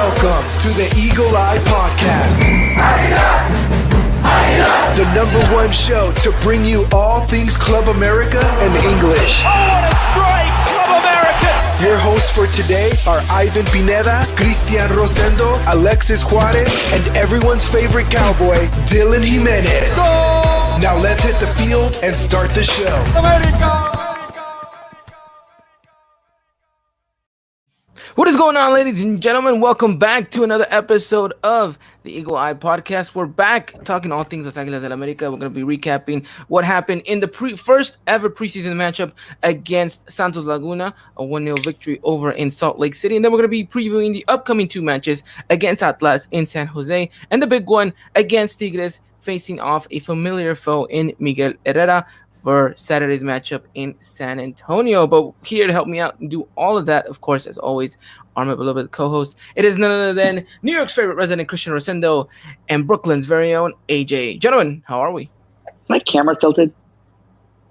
Welcome to the Eagle Eye Podcast, the #1 show to bring you all things Club America and English. Oh, what a strike! Club America! Your hosts for today are Ivan Pineda, Cristian Rosendo, Alexis Juarez, and everyone's favorite cowboy, Dylan Jimenez. Goal! Now let's hit the field and start the show. America! What is going on, ladies and gentlemen? Welcome back to another episode of the Eagle Eye Podcast. We're back talking all things Las Águilas del América. We're going to be recapping what happened in the first ever preseason matchup against Santos Laguna, a 1-0 victory over in Salt Lake City. And then we're going to be previewing the upcoming two matches against Atlas in San Jose and the big one against Tigres, facing off a familiar foe in Miguel Herrera for Saturday's matchup in San Antonio. But here to help me out and do all of that, of course, as always, Arma Beloved co-host. It is none other than New York's favorite resident, Cristian Rosendo, and Brooklyn's very own AJ. Gentlemen, how are we? Is my camera tilted?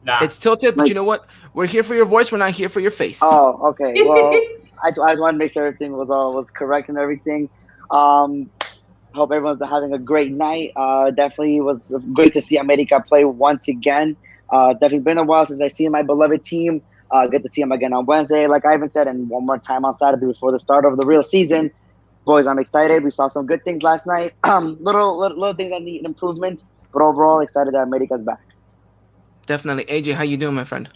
Nah. It's tilted, but you know what? We're here for your voice. We're not here for your face. Oh, okay. Well, I just wanted to make sure everything was correct and everything. Hope everyone's having a great night. Definitely was great to see America play once again. Definitely been a while since I've seen my beloved team. Good to see them again on Wednesday, like Ivan said, and one more time on Saturday before the start of the real season. Boys, I'm excited. We saw some good things last night. Little things that need improvement, but overall excited that America's back. Definitely. AJ, how you doing, my friend?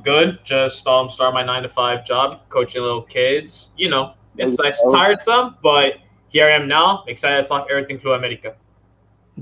Good. Just starting my 9-to-5 job, coaching little kids. You know, it's nice, tiresome, but here I am now, excited to talk everything Club America.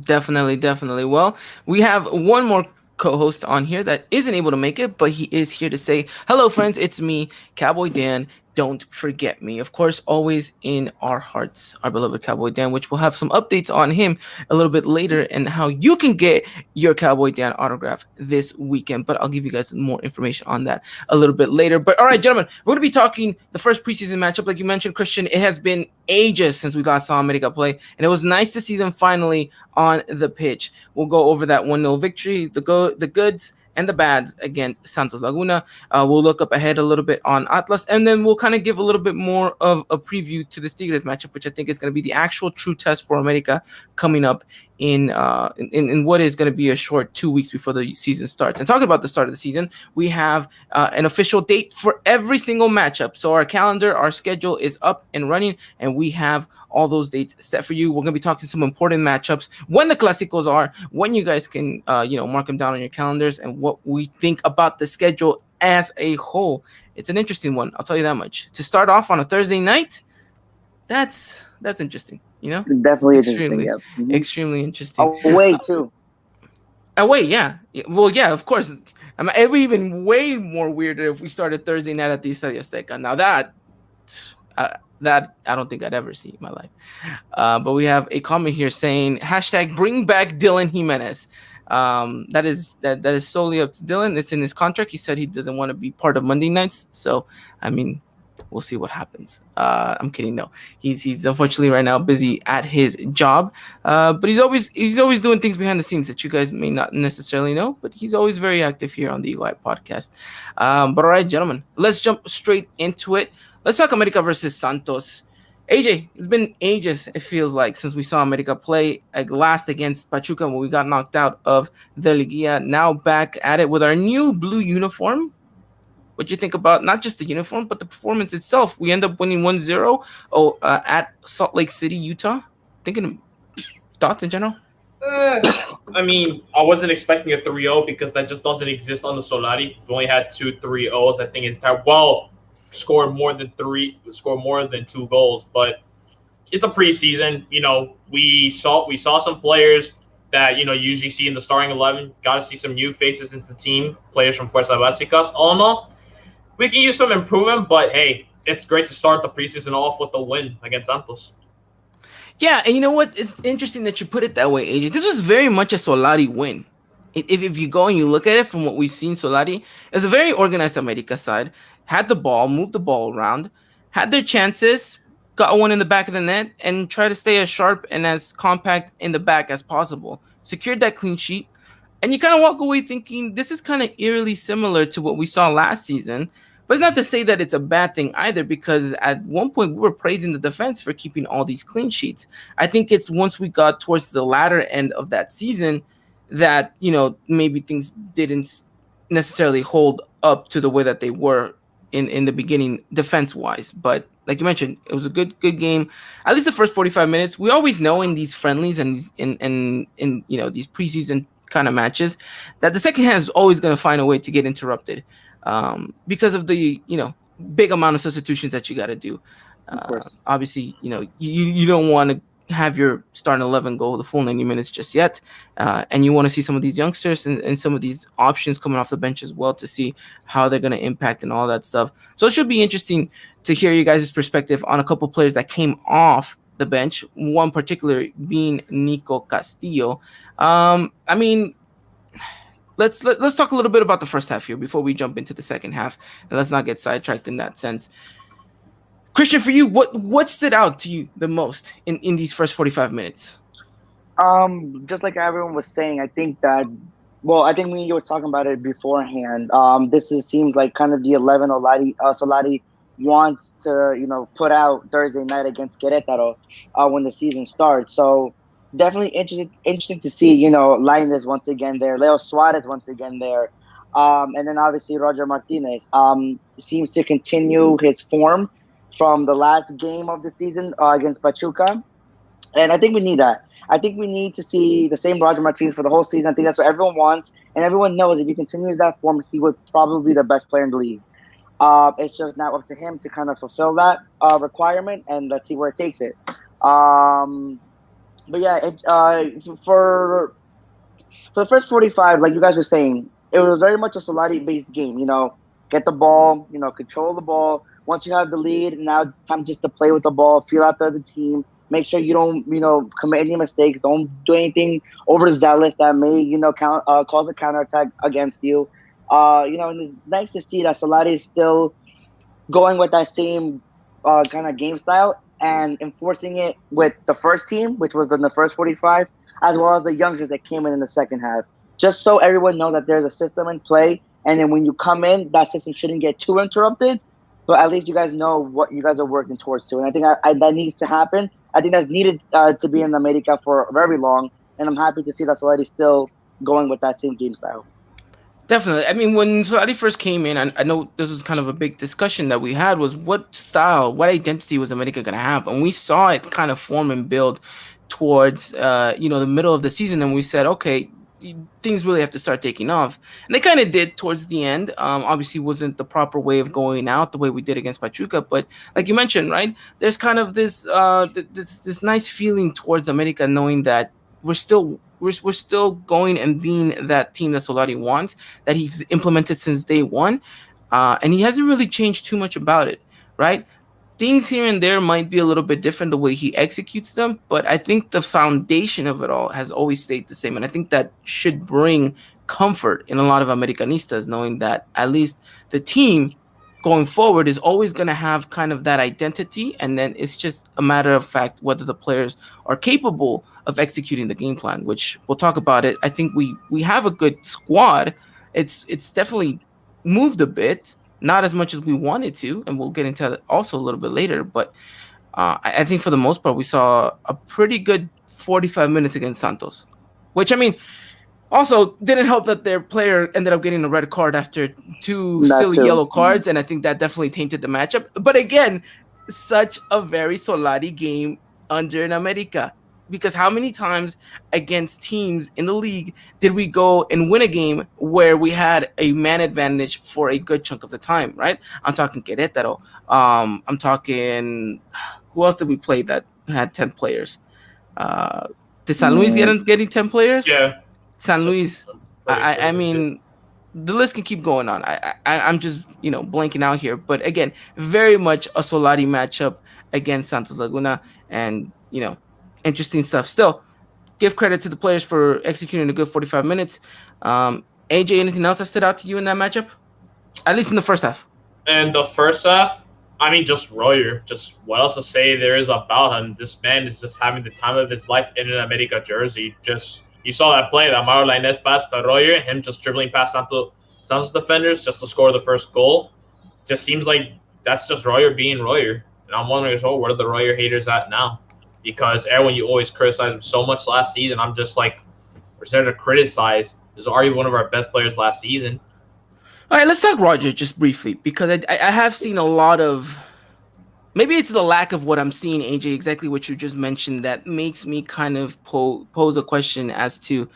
Definitely. Well, we have one more co-host on here that isn't able to make it, but he is here to say hello, friends. It's me, Cowboy Dan. Don't forget me. Of course, always in our hearts, our beloved Cowboy Dan, which we'll have some updates on him a little bit later and how you can get your Cowboy Dan autograph this weekend. But I'll give you guys more information on that a little bit later. But all right, gentlemen, we're going to be talking the first preseason matchup. Like you mentioned, Christian, it has been ages since we last saw America play, and it was nice to see them finally on the pitch. We'll go over that 1-0 victory, the goods and the bads against Santos Laguna. We'll look up ahead a little bit on Atlas, and then we'll kind of give a little bit more of a preview to the Tigres matchup, which I think is going to be the actual true test for America coming up in what is going to be a short 2 weeks before the season starts. And talking about the start of the season, we have an official date for every single matchup. So our calendar, our schedule is up and running, and we have all those dates set for you. We're going to be talking some important matchups, when the Clásicos are, when you guys can mark them down on your calendars, and what we think about the schedule as a whole. It's an interesting one, I'll tell you that much. To start off on a Thursday night, that's interesting. You know, definitely extremely interesting. Away too. Away, yeah. Well, yeah, of course. It would be even way more weirder if we started Thursday night at the Estadio Azteca. Now that I don't think I'd ever see in my life. But we have a comment here saying #bring back Dylan Jimenez. That is solely up to Dylan. It's in his contract. He said he doesn't want to be part of Monday nights. So, I mean, we'll see what happens. I'm kidding. No, he's unfortunately right now busy at his job. But he's always doing things behind the scenes that you guys may not necessarily know. But he's always very active here on the Eagle Eye Podcast. But all right, gentlemen, let's jump straight into it. Let's talk America versus Santos. AJ, it's been ages, it feels like, since we saw America play last against Pachuca when we got knocked out of the Liguilla. Now back at it with our new blue uniform. What do you think about not just the uniform, but the performance itself? We end up winning 1-0 at Salt Lake City, Utah. Thinking thoughts in general? I mean, I wasn't expecting a 3-0 because that just doesn't exist on the Solari. We've only had 2 3-0s, I think, it's time. Well, scored more than 2 goals, but it's a preseason. You know, we saw some players that, you know, you usually see in the starting 11. Got to see some new faces into the team, players from Fuerzas Básicas. All in all, we can use some improvement, but hey, it's great to start the preseason off with a win against Santos. Yeah, and you know what? It's interesting that you put it that way, AJ. This was very much a Solari win. If you go and you look at it from what we've seen, Solari is a very organized America side. Had the ball, moved the ball around, had their chances, got one in the back of the net, and tried to stay as sharp and as compact in the back as possible. Secured that clean sheet, and you kind of walk away thinking this is kind of eerily similar to what we saw last season But it's not to say that it's a bad thing either, because at one point we were praising the defense for keeping all these clean sheets. I think it's once we got towards the latter end of that season that, maybe things didn't necessarily hold up to the way that they were in the beginning defense wise. But like you mentioned, it was a good game. At least the first 45 minutes. We always know in these friendlies and these in these preseason kind of matches that the second half is always going to find a way to get interrupted, because of the big amount of substitutions that you got to do. Of course. Obviously, you don't want to have your starting 11 go the full 90 minutes just yet, and you want to see some of these youngsters and some of these options coming off the bench as well to see how they're going to impact and all that stuff. So it should be interesting to hear you guys' perspective on a couple players that came off the bench, one particular being Nico Castillo. I mean, let's talk a little bit about the first half here before we jump into the second half, and let's not get sidetracked in that sense. Christian, for you, what stood out to you the most in these first 45 minutes? Just like everyone was saying, I think that, I think when you were talking about it beforehand, seems like kind of the 11 Solari wants to, put out Thursday night against Querétaro when the season starts. So definitely interesting to see, Lainez once again there, Leo Suarez once again there. And then obviously Roger Martinez seems to continue his form from the last game of the season against Pachuca. And I think we need that. I think we need to see the same Roger Martinez for the whole season. I think that's what everyone wants. And everyone knows if he continues that form, he would probably be the best player in the league. It's just now up to him to kind of fulfill that requirement, and let's see where it takes it. But yeah, for the first 45, like you guys were saying, it was very much a Solari-based game. Get the ball, control the ball. Once you have the lead, now time just to play with the ball, feel out the other team. Make sure you don't, commit any mistakes. Don't do anything overzealous that may, cause a counterattack against you. And it's nice to see that Solari is still going with that same kind of game style and enforcing it with the first team, which was in the first 45, as well as the youngsters that came in the second half. Just so everyone knows that there's a system in play, and then when you come in, that system shouldn't get too interrupted. But at least you guys know what you guys are working towards too. And I think that needs to happen. I think that's needed to be in America for very long. And I'm happy to see that Solari still going with that same game style. Definitely. I mean, when Solari first came in, I know this was kind of a big discussion that we had, was what style, what identity was America going to have? And we saw it kind of form and build towards, the middle of the season. And we said, okay, things really have to start taking off. And they kind of did towards the end. Obviously wasn't the proper way of going out the way we did against Pachuca, but like you mentioned, right, there's kind of this this nice feeling towards America, knowing that we're still going and being that team that Solari wants, that he's implemented since day one, and he hasn't really changed too much about it, right? Things here and there might be a little bit different the way he executes them, but I think the foundation of it all has always stayed the same. And I think that should bring comfort in a lot of Americanistas, knowing that at least the team going forward is always going to have kind of that identity. And then it's just a matter of fact whether the players are capable of executing the game plan, which we'll talk about it. I think we have a good squad. It's definitely moved a bit. Not as much as we wanted to, and we'll get into that also a little bit later. But I think for the most part, we saw a pretty good 45 minutes against Santos, which, I mean, also didn't help that their player ended up getting a red card after two silly yellow cards, and I think that definitely tainted the matchup. But again, such a very Solari game under in America. Because how many times against teams in the league did we go and win a game where we had a man advantage for a good chunk of the time, right? I'm talking Querétaro. I'm talking, who else did we play that had 10 players? Did San Luis getting 10 players? Yeah. San Luis. I mean, the list can keep going on. I'm just, blanking out here. But again, very much a Solari matchup against Santos Laguna. And, interesting stuff. Still, give credit to the players for executing a good 45 minutes. AJ, anything else that stood out to you in that matchup? At least in the first half. And the first half, I mean, just Royer. Just what else to say there is about him? This man is just having the time of his life in an America jersey. Just, you saw that play, that Mauro Lainez pass to Royer, him just dribbling past Santos defenders just to score the first goal. just seems like that's just Royer being Royer. And I'm wondering, so where are the Royer haters at now? Because everyone, you always criticize him so much last season. I'm just like, where's there to criticize? He was already one of our best players last season. All right, let's talk Roger just briefly because I have seen a lot of. Maybe it's the lack of what I'm seeing, AJ, exactly what you just mentioned, that makes me kind of pose a question as to,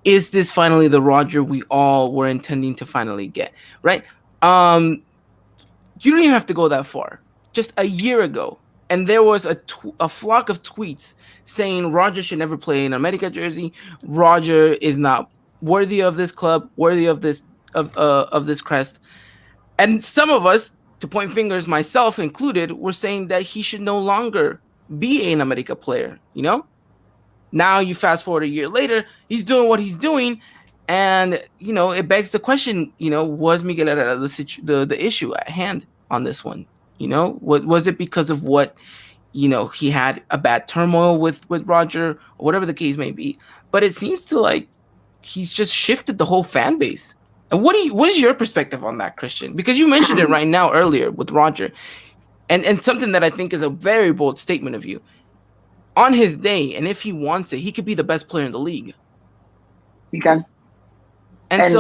is this finally the Roger we all were intending to finally get, right? You don't even have to go that far. Just a year ago, and there was a flock of tweets saying Roger should never play in America jersey. Roger is not worthy of this club, worthy of this crest. And some of us, to point fingers, myself included, were saying that he should no longer be an America player. Now you fast forward a year later, he's doing what he's doing, and it begs the question: was Miguel Herrera the issue at hand on this one? What was it because of what he had a bad turmoil with Roger, or whatever the case may be? But it seems to like he's just shifted the whole fan base. And what is your perspective on that, Christian? Because you mentioned it right now earlier with Roger, and something that I think is a very bold statement of you. On his day, and if he wants it, he could be the best player in the league. He can. And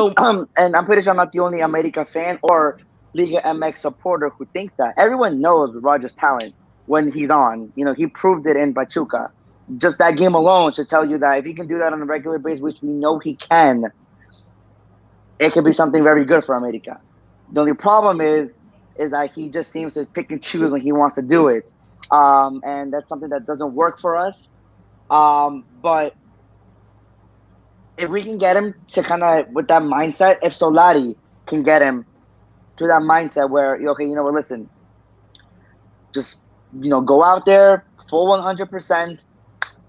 I'm pretty sure I'm not the only America fan or Liga MX supporter who thinks that. Everyone knows Roger's talent when he's on. He proved it in Pachuca. Just that game alone should tell you that if he can do that on a regular basis, which we know he can, it could be something very good for America. The only problem is that he just seems to pick and choose when he wants to do it. And that's something that doesn't work for us. But if we can get him to kind of with that mindset, if Solari can get him to that mindset where, okay, listen, just, go out there full 100%.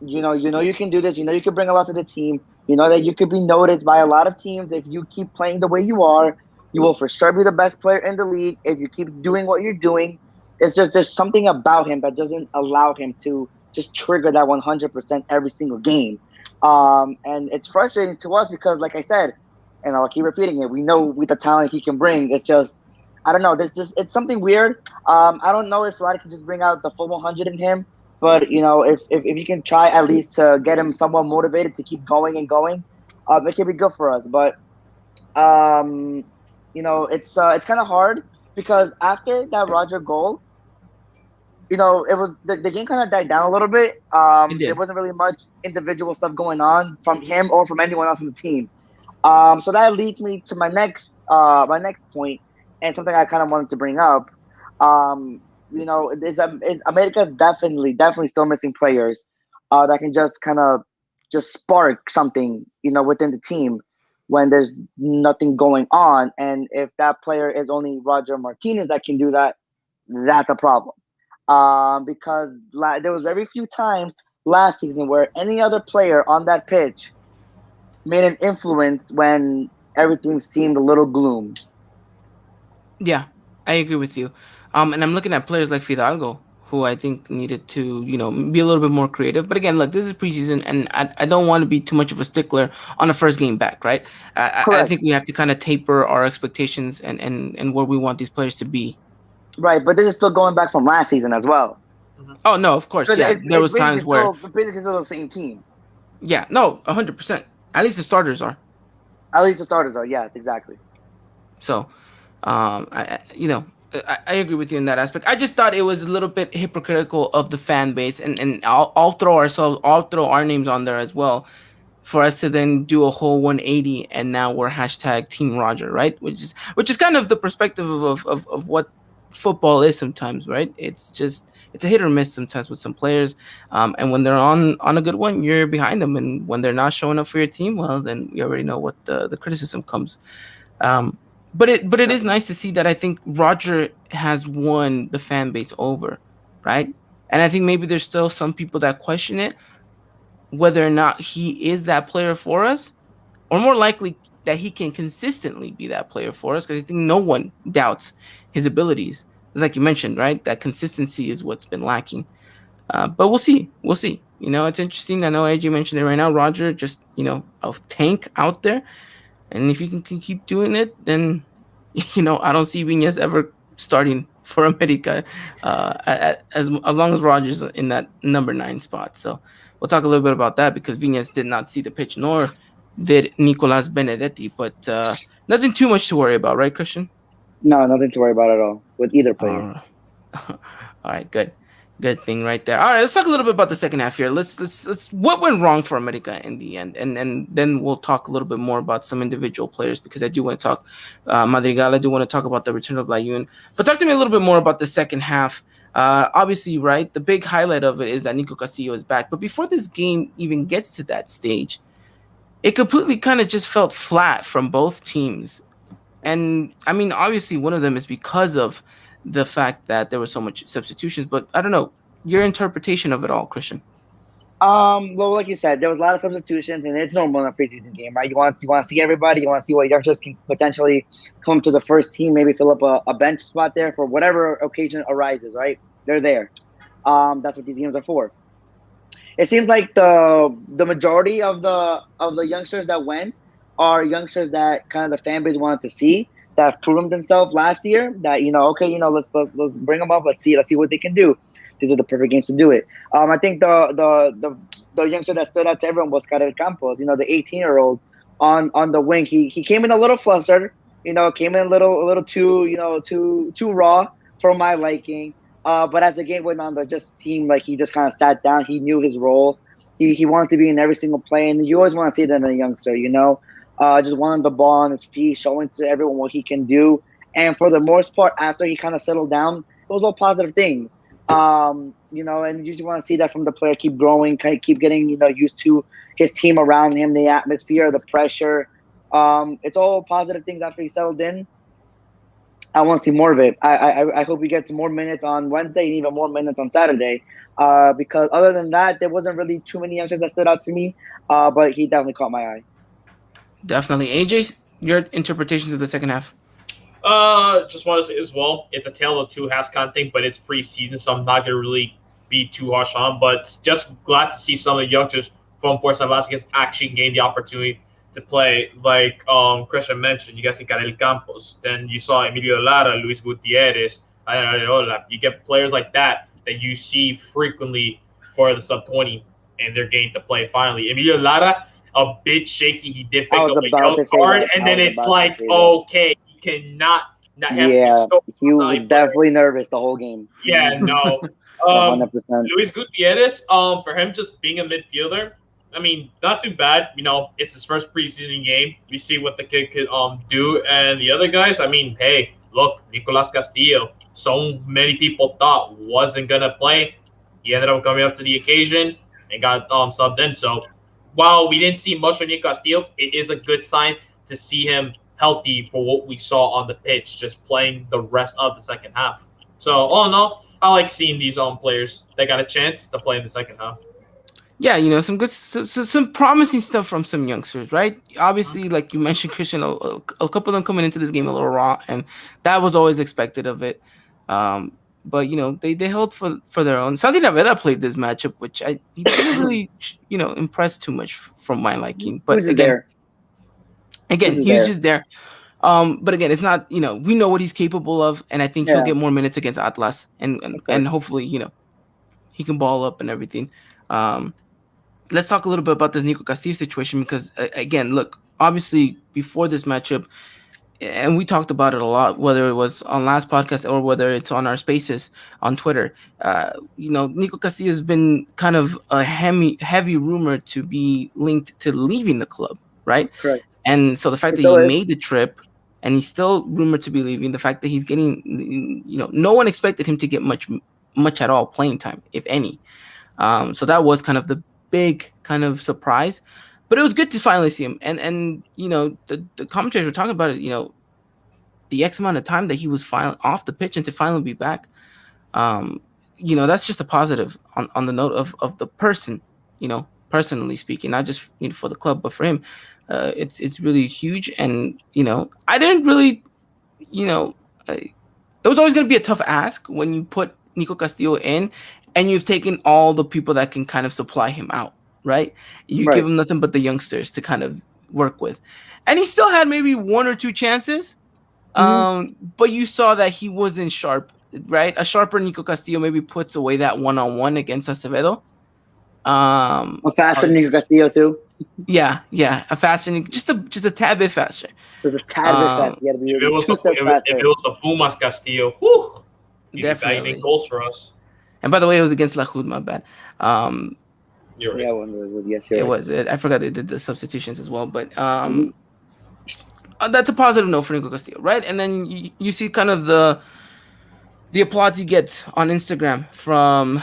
You can do this. You can bring a lot to the team. That you could be noticed by a lot of teams. If you keep playing the way you are, you will for sure be the best player in the league. If you keep doing what you're doing, it's just there's something about him that doesn't allow him to just trigger that 100% every single game. And it's frustrating to us because, like I said, and I'll keep repeating it, we know with the talent he can bring, it's just, I don't know, it's something weird. I don't know if Solari can just bring out the full 100 in him, but, if you can try at least to get him somewhat motivated to keep going and going, it could be good for us. But, it's kind of hard because after that Roger goal, it was the game kind of died down a little bit. There wasn't really much individual stuff going on from him or from anyone else on the team. So that leads me to my next point, and something I kind of wanted to bring up. America's definitely still missing players that can just kind of just spark something, within the team when there's nothing going on. And if that player is only Roger Martinez that can do that, that's a problem. Because there was very few times last season where any other player on that pitch made an influence when everything seemed a little gloom. Yeah, I agree with you. And I'm looking at players like Fidalgo, who I think needed to, be a little bit more creative. But again, look, this is preseason, and I don't want to be too much of a stickler on the first game back, right? I think we have to kind of taper our expectations and where we want these players to be. Right, but this is still going back from last season as well. Mm-hmm. Oh, no, of course, yeah. There was times where... Basically still the same team. Yeah, no, 100%. At least the starters are. Yes, exactly. So, I agree with you in that aspect. I just thought it was a little bit hypocritical of the fan base, and I'll throw our names on there as well, for us to then do a whole 180, and now we're hashtag Team Roger, right? Which is kind of the perspective of what football is sometimes, right? It's a hit or miss sometimes with some players, and when they're on a good one, you're behind them, and when they're not showing up for your team, well, then we already know what the criticism comes. But it is nice to see that I think Roger has won the fan base over, right? And I think maybe there's still some people that question it, whether or not he is that player for us, or more likely that he can consistently be that player for us, because I think no one doubts his abilities. It's like you mentioned, right? That consistency is what's been lacking. But we'll see. It's interesting. I know AJ mentioned it right now. Roger, just, a tank out there. And if you can keep doing it, then, I don't see Viñas ever starting for America as long as Rogers in that number 9 spot. So we'll talk a little bit about that because Viñas did not see the pitch, nor did Nicolas Benedetti. But nothing too much to worry about, right, Christian? No, nothing to worry about at all with either player. All right, good thing right there. All right, let's talk a little bit about the second half here. Let's what went wrong for America in the end, and then we'll talk a little bit more about some individual players because I do want to talk Madrigal. I do want to talk about the return of Layun, but talk to me a little bit more about the second half. Obviously, right, the big highlight of it is that Nico Castillo is back. But before this game even gets to that stage, it completely kind of just felt flat from both teams. And I mean, obviously, one of them is because of the fact that there was so much substitutions. But I don't know your interpretation of it all, Christian. Well, like you said, there was a lot of substitutions, and it's normal in a preseason game, right? You want to see everybody. You want to see what youngsters can potentially come to the first team, maybe fill up a bench spot there for whatever occasion arises, right? They're there. That's what these games are for. It seems like the majority of the youngsters that went are youngsters that kind of the fan base wanted to see, that have proven themselves last year. That let's bring them up. Let's see what they can do. These are the perfect games to do it. I think the youngster that stood out to everyone was Karel Campos. The 18-year-old on the wing. He came in a little flustered. Came in a little too raw for my liking. But as the game went on, it just seemed like he just kind of sat down. He knew his role. He wanted to be in every single play, and you always want to see that in a youngster. Just wanted the ball on his feet, showing to everyone what he can do. And for the most part, after he kind of settled down, it was all positive things. And you just want to see that from the player, keep growing, keep getting, used to his team around him, the atmosphere, the pressure. It's all positive things after he settled in. I want to see more of it. I hope we get some more minutes on Wednesday and even more minutes on Saturday. Because other than that, there wasn't really too many youngsters that stood out to me. But he definitely caught my eye. Definitely. AJ, your interpretations of the second half? Just want to say as well, it's a tale of two halves kind of thing, but it's preseason, so I'm not going to really be too harsh on. But just glad to see some of the youngsters from Fuerza Vázquez actually gain the opportunity to play. Like Christian mentioned, you guys see Karel Campos. Then you saw Emilio Lara, Luis Gutierrez, Areola. You get players like that you see frequently for the sub-20, and they're getting to play finally. Emilio Lara, a bit shaky. He did pick up a yellow card, and then it's like, okay, you cannot have he was definitely nervous the whole game. Yeah, no. 100%. Luis Gutierrez, for him just being a midfielder, I mean, not too bad. It's his first preseason game. We see what the kid could do. And the other guys, I mean, hey, look, Nicolas Castillo, so many people thought wasn't going to play. He ended up coming up to the occasion and got subbed in. So while we didn't see much of Nico Castillo, it is a good sign to see him healthy for what we saw on the pitch, just playing the rest of the second half. So all in all, I like seeing these players that got a chance to play in the second half. Yeah, some good, some promising stuff from some youngsters, right? Obviously, like you mentioned, Christian, a couple of them coming into this game a little raw, and that was always expected of it. But they held for their own. Santi Naveda played this matchup, which he didn't really impress too much from my liking. But again, he was just there. But again, it's not we know what he's capable of, and I think he'll get more minutes against Atlas, and hopefully he can ball up and everything. Let's talk a little bit about this Nico Castillo situation because again, look, obviously before this matchup. And we talked about it a lot, whether it was on last podcast or whether it's on our spaces on Twitter. Nico Castillo has been kind of a heavy rumor to be linked to leaving the club, right? Correct. And so the fact that he made the trip and he's still rumored to be leaving, the fact that he's getting, no one expected him to get much at all playing time, if any. So that was kind of the big kind of surprise. But it was good to finally see him. And the commentators were talking about it, the X amount of time that he was finally off the pitch and to finally be back. That's just a positive on the note of the person, personally speaking, not just for the club, but for him. It's really huge. And, I didn't really, it was always going to be a tough ask when you put Nico Castillo in and you've taken all the people that can kind of supply him out. Right? You give him nothing but the youngsters to kind of work with. And he still had maybe one or two chances But you saw that he wasn't sharp, right? A sharper Nico Castillo maybe puts away that one-on-one against Acevedo. A faster Nico Castillo too. Yeah, a faster, just a tad bit faster. There's a tad bit faster. You gotta be If it was two steps faster. if it was the Pumas Castillo, whew, he'd be Definitely. bagging goals for us. And by the way, it was against La Jud, my bad. You're right. Yeah, yes, you're It right. was. I forgot they did the substitutions as well, but that's a positive note for Nico Castillo, right? And then you see kind of the applause he gets on Instagram from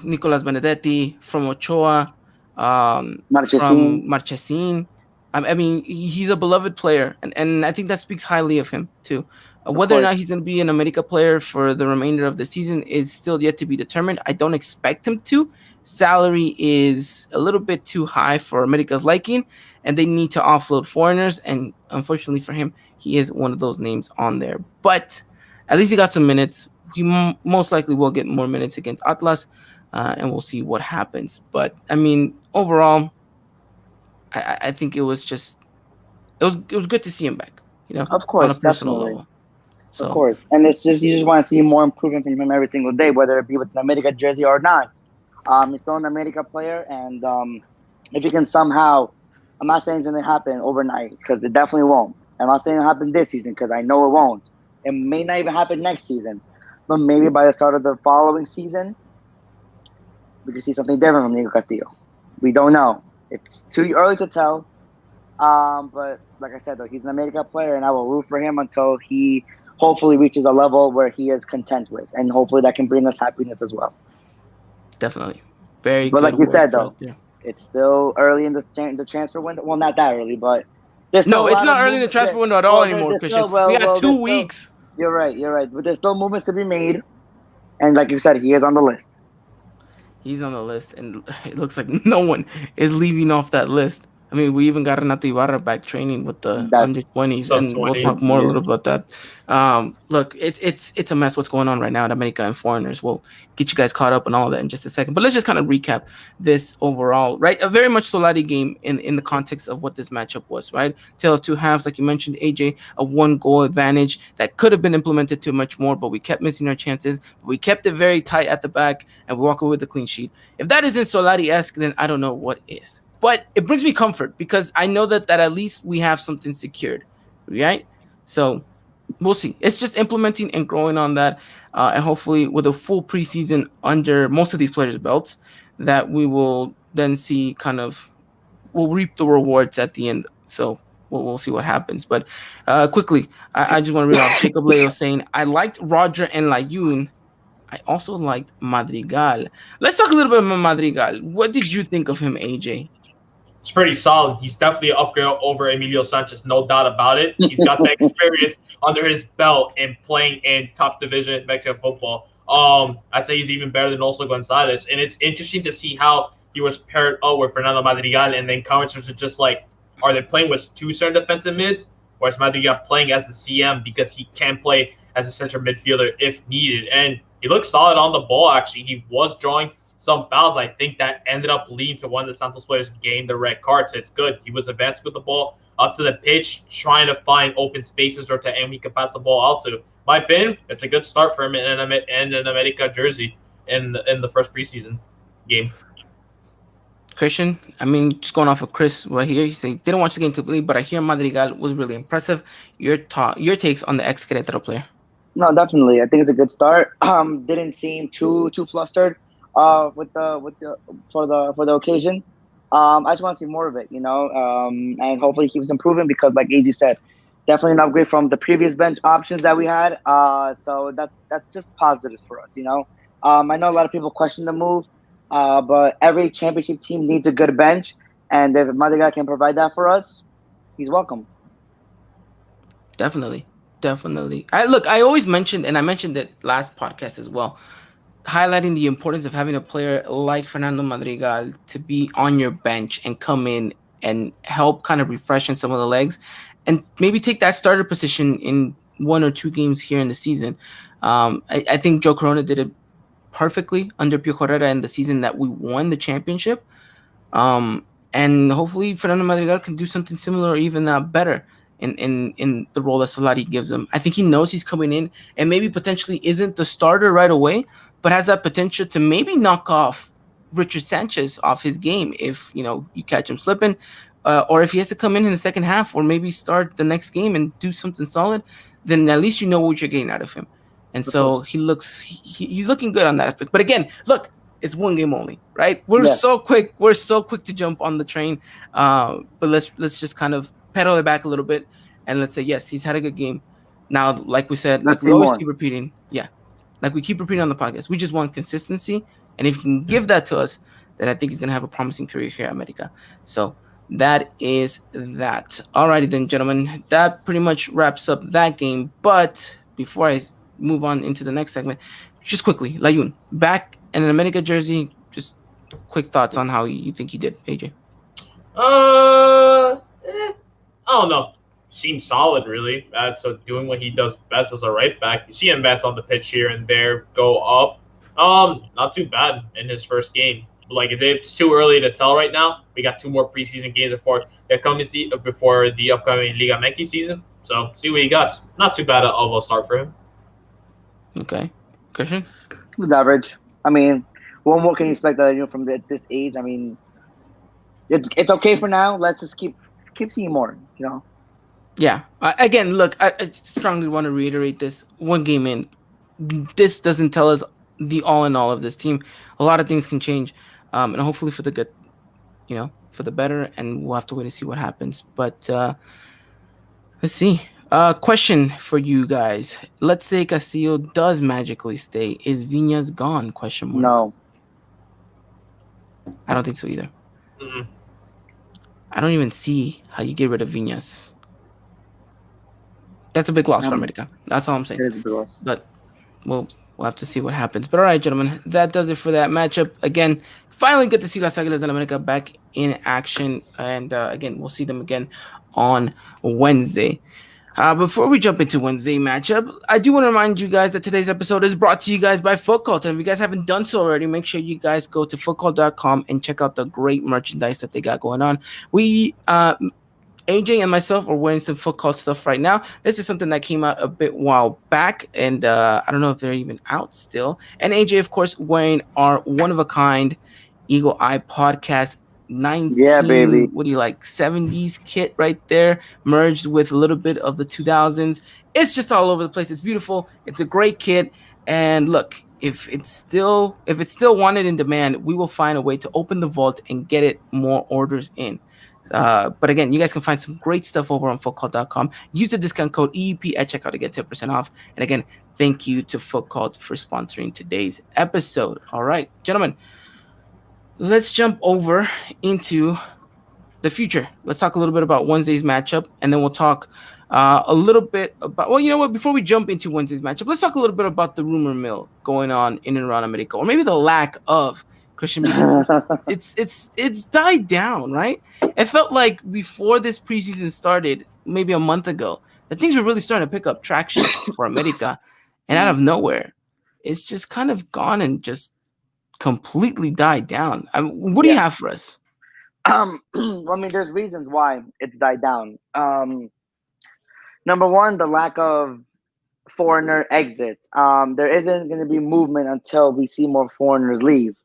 Nicolas Benedetti, from Ochoa, from Marchesín. I mean, he's a beloved player, and I think that speaks highly of him too. Whether or not he's going to be an America player for the remainder of the season is still yet to be determined. I don't expect him to. Salary is a little bit too high for America's liking, and they need to offload foreigners. And unfortunately for him, he is one of those names on there. But at least he got some minutes. He most likely will get more minutes against Atlas, and we'll see what happens. But I mean, overall, I think it was good to see him back. Of course, on a personal definitely. level. So, of course, and it's just you just want to see more improvement from him every single day, whether it be with the America jersey or not. He's still an America player, and if he can somehow, I'm not saying it's going to happen overnight because it definitely won't. I'm not saying it'll happen this season because I know it won't. It may not even happen next season, but maybe by the start of the following season, we can see something different from Nico Castillo. We don't know. It's too early to tell. But like I said, though, he's an America player, and I will root for him until he hopefully reaches a level where he is content with, and hopefully that can bring us happiness as well. Definitely, very. But good like you said, though, right, it's still early in the transfer window. Well, not that early, but it's not early in the transfer window at all anymore, Christian. We got 2 weeks. You're right. But there's still movements to be made, and like you said, he is on the list. He's on the list, and it looks like no one is leaving off that list. I mean, we even got Renato Ibarra back training with the under 20s, and we'll talk more a little about that. Look, it's a mess what's going on right now at America and foreigners. We'll get you guys caught up on all of that in just a second. But let's just kind of recap this overall, right? A very much Solari game in the context of what this matchup was, right? Tale of two halves, like you mentioned, AJ, a 1-goal advantage that could have been implemented to much more, but we kept missing our chances. We kept it very tight at the back, and we walk away with the clean sheet. If that isn't Solari-esque, then I don't know what is. But it brings me comfort because I know that at least we have something secured, right? So we'll see. It's just implementing and growing on that, and hopefully with a full preseason under most of these players' belts, that we will then see we'll reap the rewards at the end. So we'll see what happens. But quickly, I just want to read off Jacob Leo saying, I liked Roger and Layun. I also liked Madrigal. Let's talk a little bit about Madrigal. What did you think of him, AJ? It's pretty solid. He's definitely an upgrade over Emilio Sanchez, no doubt about it. He's got the experience under his belt in playing in top division Mexican football. I'd say he's even better than also Gonzalez. And it's interesting to see how he was paired up with Fernando Madrigal, and then commenters are just like, are they playing with two certain defensive mids, or is Madrigal playing as the CM because he can play as a center midfielder if needed? And he looked solid on the ball, actually. He was drawing some fouls. I think that ended up leading to one of the Santos players getting the red card. So it's good. He was advancing with the ball up to the pitch, trying to find open spaces or to anyone he could pass the ball out to. My opinion, it's a good start for him in an America jersey in the first preseason game. Christian, I mean, just going off of Chris right here, he said didn't watch the game completely, but I hear Madrigal was really impressive. Your takes on the ex-Querétaro player? No, definitely. I think it's a good start. Didn't seem too flustered for the occasion. I just want to see more of it, and hopefully he keeps improving because, like AJ said, definitely an upgrade from the previous bench options that we had. So that's just positive for us, I know a lot of people question the move, but every championship team needs a good bench, and if Madrigal can provide that for us, he's welcome. Definitely. I always mentioned, and I mentioned it last podcast as well, highlighting the importance of having a player like Fernando Madrigal to be on your bench and come in and help kind of refreshen some of the legs and maybe take that starter position in 1 or 2 games here in the season. I think Joe Corona did it perfectly under Pio Herrera in the season that we won the championship. And hopefully Fernando Madrigal can do something similar or even better in the role that Solari gives him. I think he knows he's coming in and maybe potentially isn't the starter right away, but has that potential to maybe knock off Richard Sanchez off his game if you catch him slipping, or if he has to come in the second half, or maybe start the next game and do something solid. Then at least you know what you're getting out of him. And so he's looking good on that aspect. But again, look, it's one game only, right? We're so quick to jump on the train. But let's just kind of pedal it back a little bit, and let's say yes, he's had a good game. Now, like we said, like we always keep repeating, like we keep repeating on the podcast, we just want consistency, and if you can give that to us, then I think he's gonna have a promising career here at America. So that is that. Alrighty then, gentlemen, that pretty much wraps up that game. But before I move on into the next segment, just quickly, Layun, back in an America jersey, just quick thoughts on how you think he did, AJ. I don't know. Seems solid, really. So doing what he does best as a right back. You see him bats on the pitch here and there, go up. Not too bad in his first game. Like, it's too early to tell right now. We got 2 more preseason games before the upcoming Liga MX season. So see what he got. Not too bad of a start for him. Okay, Christian. It was average. I mean, what more can you expect from this age? I mean, it's okay for now. Let's just keep seeing more. Yeah. Again, look, I strongly want to reiterate this. One game in, this doesn't tell us the all in all of this team. A lot of things can change, and hopefully for the good, for the better. And we'll have to wait and see what happens. But let's see. Question for you guys. Let's say Castillo does magically stay. Is Viñas gone? Question mark. No. I don't think so either. Mm-mm. I don't even see how you get rid of Viñas. That's a big loss for America. That's all I'm saying. It is a big loss. But we'll have to see what happens. But all right, gentlemen, that does it for that matchup. Again, finally good to see Las Águilas del América back in action. And again, we'll see them again on Wednesday. Before we jump into Wednesday matchup, I do want to remind you guys that today's episode is brought to you guys by Foot Cult. And if you guys haven't done so already, make sure you guys go to footcult.com and check out the great merchandise that they got going on. We AJ and myself are wearing some Foot Cult stuff right now. This is something that came out a bit while back, and I don't know if they're even out still. And AJ, of course, wearing our one-of-a-kind Eagle Eye Podcast 19, what do you like, 70s kit right there, merged with a little bit of the 2000s. It's just all over the place. It's beautiful. It's a great kit. And look, if it's still wanted in demand, we will find a way to open the vault and get it more orders in. But again, you guys can find some great stuff over on footcult.com. Use the discount code EUP at checkout to get 10% off. And again, thank you to Foot Cult for sponsoring today's episode. All right, gentlemen, let's jump over into the future. Let's talk a little bit about Wednesday's matchup, and then we'll talk a little bit about, well, you know what, before we jump into Wednesday's matchup, let's talk a little bit about the rumor mill going on in and around America, or maybe the lack of, Christian, because it's died down, right? It felt like before this preseason started, maybe a month ago, that things were really starting to pick up traction for America, and out of nowhere, it's just kind of gone and just completely died down. I mean, what do you have for us? Well, I mean, there's reasons why it's died down. Number one, the lack of foreigner exits. There isn't going to be movement until we see more foreigners leave.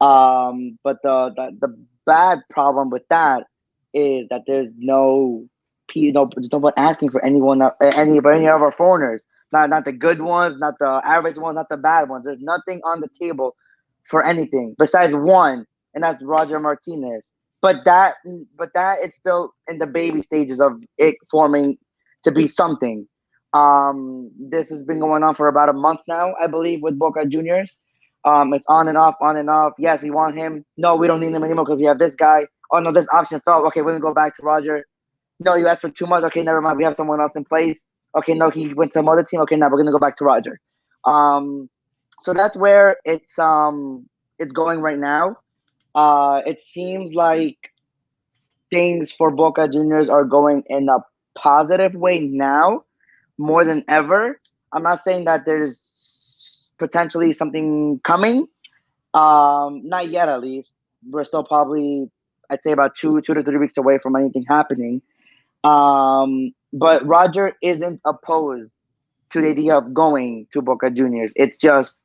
But the bad problem with that is that there's no one asking for any of our foreigners. Not the good ones, not the average ones, not the bad ones. There's nothing on the table for anything besides one, and that's Roger Martinez. But that it's still in the baby stages of it forming to be something. This has been going on for about a month now, I believe, with Boca Juniors. It's on and off, on and off. Yes, we want him. No, we don't need him anymore because we have this guy. Oh no, this option fell. Okay, we're gonna go back to Roger. No, you asked for too much. Okay, never mind. We have someone else in place. Okay, no, he went to some other team. Okay, now we're gonna go back to Roger. So that's where it's going right now. It seems like things for Boca Juniors are going in a positive way now, more than ever. I'm not saying that there's potentially something coming. Not yet, at least. We're still probably, I'd say, about 2 to 3 weeks away from anything happening. But Roger isn't opposed to the idea of going to Boca Juniors. It's just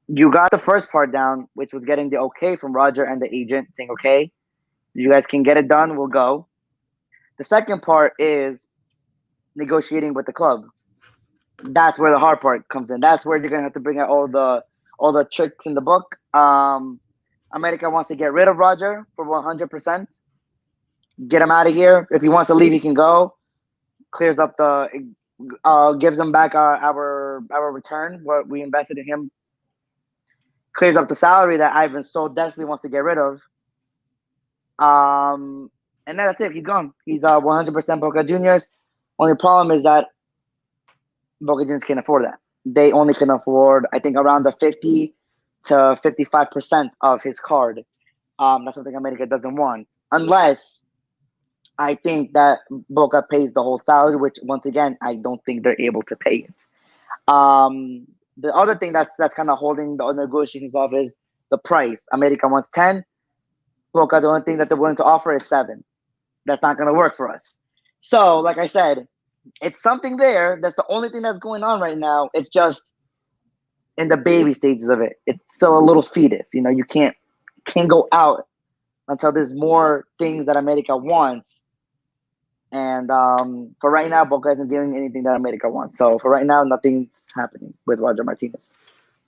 you got the first part down, which was getting the okay from Roger and the agent saying, okay, you guys can get it done, we'll go. The second part is negotiating with the club. That's where the hard part comes in. That's where you're gonna have to bring out all the tricks in the book. America wants to get rid of Roger for 100%. Get him out of here. If he wants to leave, he can go. Clears up gives him back our return, what we invested in him. Clears up the salary that Ivan so desperately wants to get rid of. And then that's it. He's gone. He's 100% Boca Juniors. Only problem is that Boca Juniors can't afford that. They only can afford, I think, around the 50 to 55% of his card. That's something America doesn't want, unless I think that Boca pays the whole salary, which once again I don't think they're able to pay it. The other thing that's kind of holding the negotiations off is the price. America wants 10. Boca, the only thing that they're willing to offer is 7. That's not going to work for us. So, like I said, it's something there. That's the only thing that's going on right now. It's just in the baby stages of it. It's still a little fetus. You can't go out until there's more things that America wants. And for right now, Boca isn't giving anything that America wants. So for right now, nothing's happening with Roger Martinez.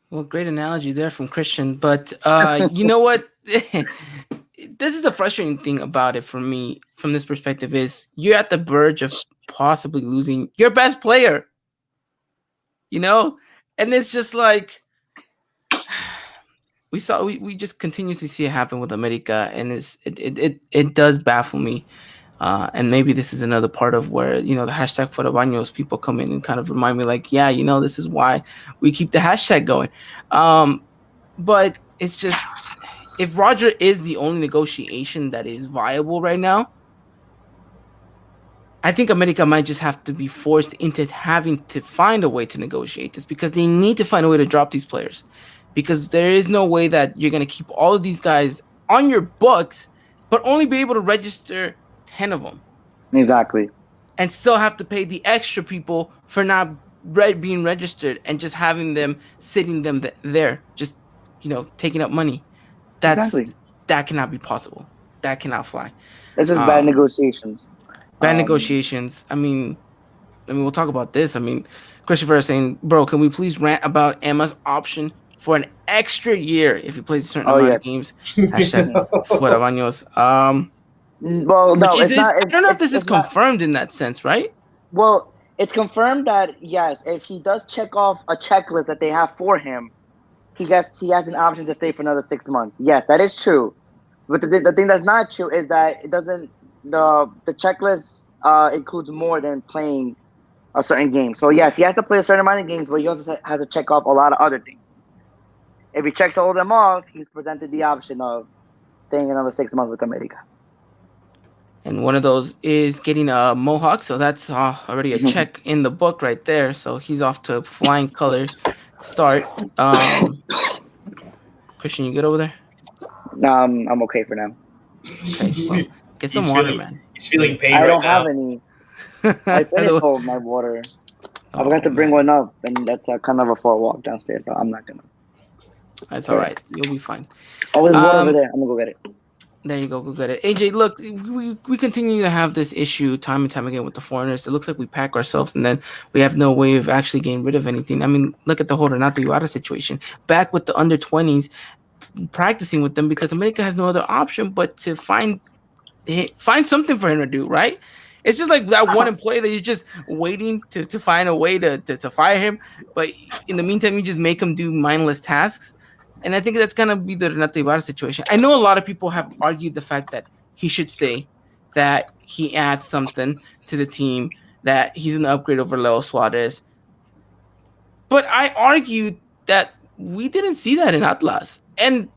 Well, great analogy there from Christian. But you know what? This is the frustrating thing about it for me from this perspective is you're at the verge of possibly losing your best player. And it's just like we just continuously see it happen with America, and it does baffle me. And maybe this is another part of where, the hashtag Fuerabaños people come in and kind of remind me like, yeah, this is why we keep the hashtag going. But it's just, if Roger is the only negotiation that is viable right now, I think America might just have to be forced into having to find a way to negotiate this, because they need to find a way to drop these players, because there is no way that you're going to keep all of these guys on your books, but only be able to register 10 of them. Exactly. And still have to pay the extra people for not being registered and just having them sitting them there, just, taking up money. That cannot be possible. That cannot fly. It's just bad negotiations. Bad negotiations. I mean, we'll talk about this. I mean, Christopher is saying, bro, can we please rant about Emma's option for an extra year if he plays a certain amount of games? Hashtag Fuerabaños. Well, no, I don't know if this is confirmed in that sense, right? Well, it's confirmed that, yes, if he does check off a checklist that they have for him, he has an option to stay for another 6 months. Yes, that is true. But the thing that's not true is that it doesn't. The checklist includes more than playing a certain game. So yes, he has to play a certain amount of games, but he also has to check off a lot of other things. If he checks all of them off, he's presented the option of staying another 6 months with America. And one of those is getting a Mohawk, so that's already a check in the book right there. So he's off to a flying color start. Christian, you good over there? I'm okay for now. Okay, well, get some water, man. He's feeling pain I right don't now. have any. I finished all my water. I forgot to bring one up, and that's kind of a far walk downstairs, so I'm not gonna. That's all right. You'll be fine. Oh, there's water over there. I'm gonna go get it. There you go. Go get it. AJ, look, we continue to have this issue time and time again with the foreigners. It looks like we pack ourselves and then we have no way of actually getting rid of anything. I mean, look at the whole Renato Ibarra situation. Back with the under 20s, practicing with them because America has no other option but to find something for him to do, right? It's just like that one employee that you're just waiting to find a way to fire him. But in the meantime, you just make him do mindless tasks. And I think that's going to be the Renato Ibarra situation. I know a lot of people have argued the fact that he should stay, that he adds something to the team, that he's an upgrade over Leo Suarez. But I argued that we didn't see that in Atlas. And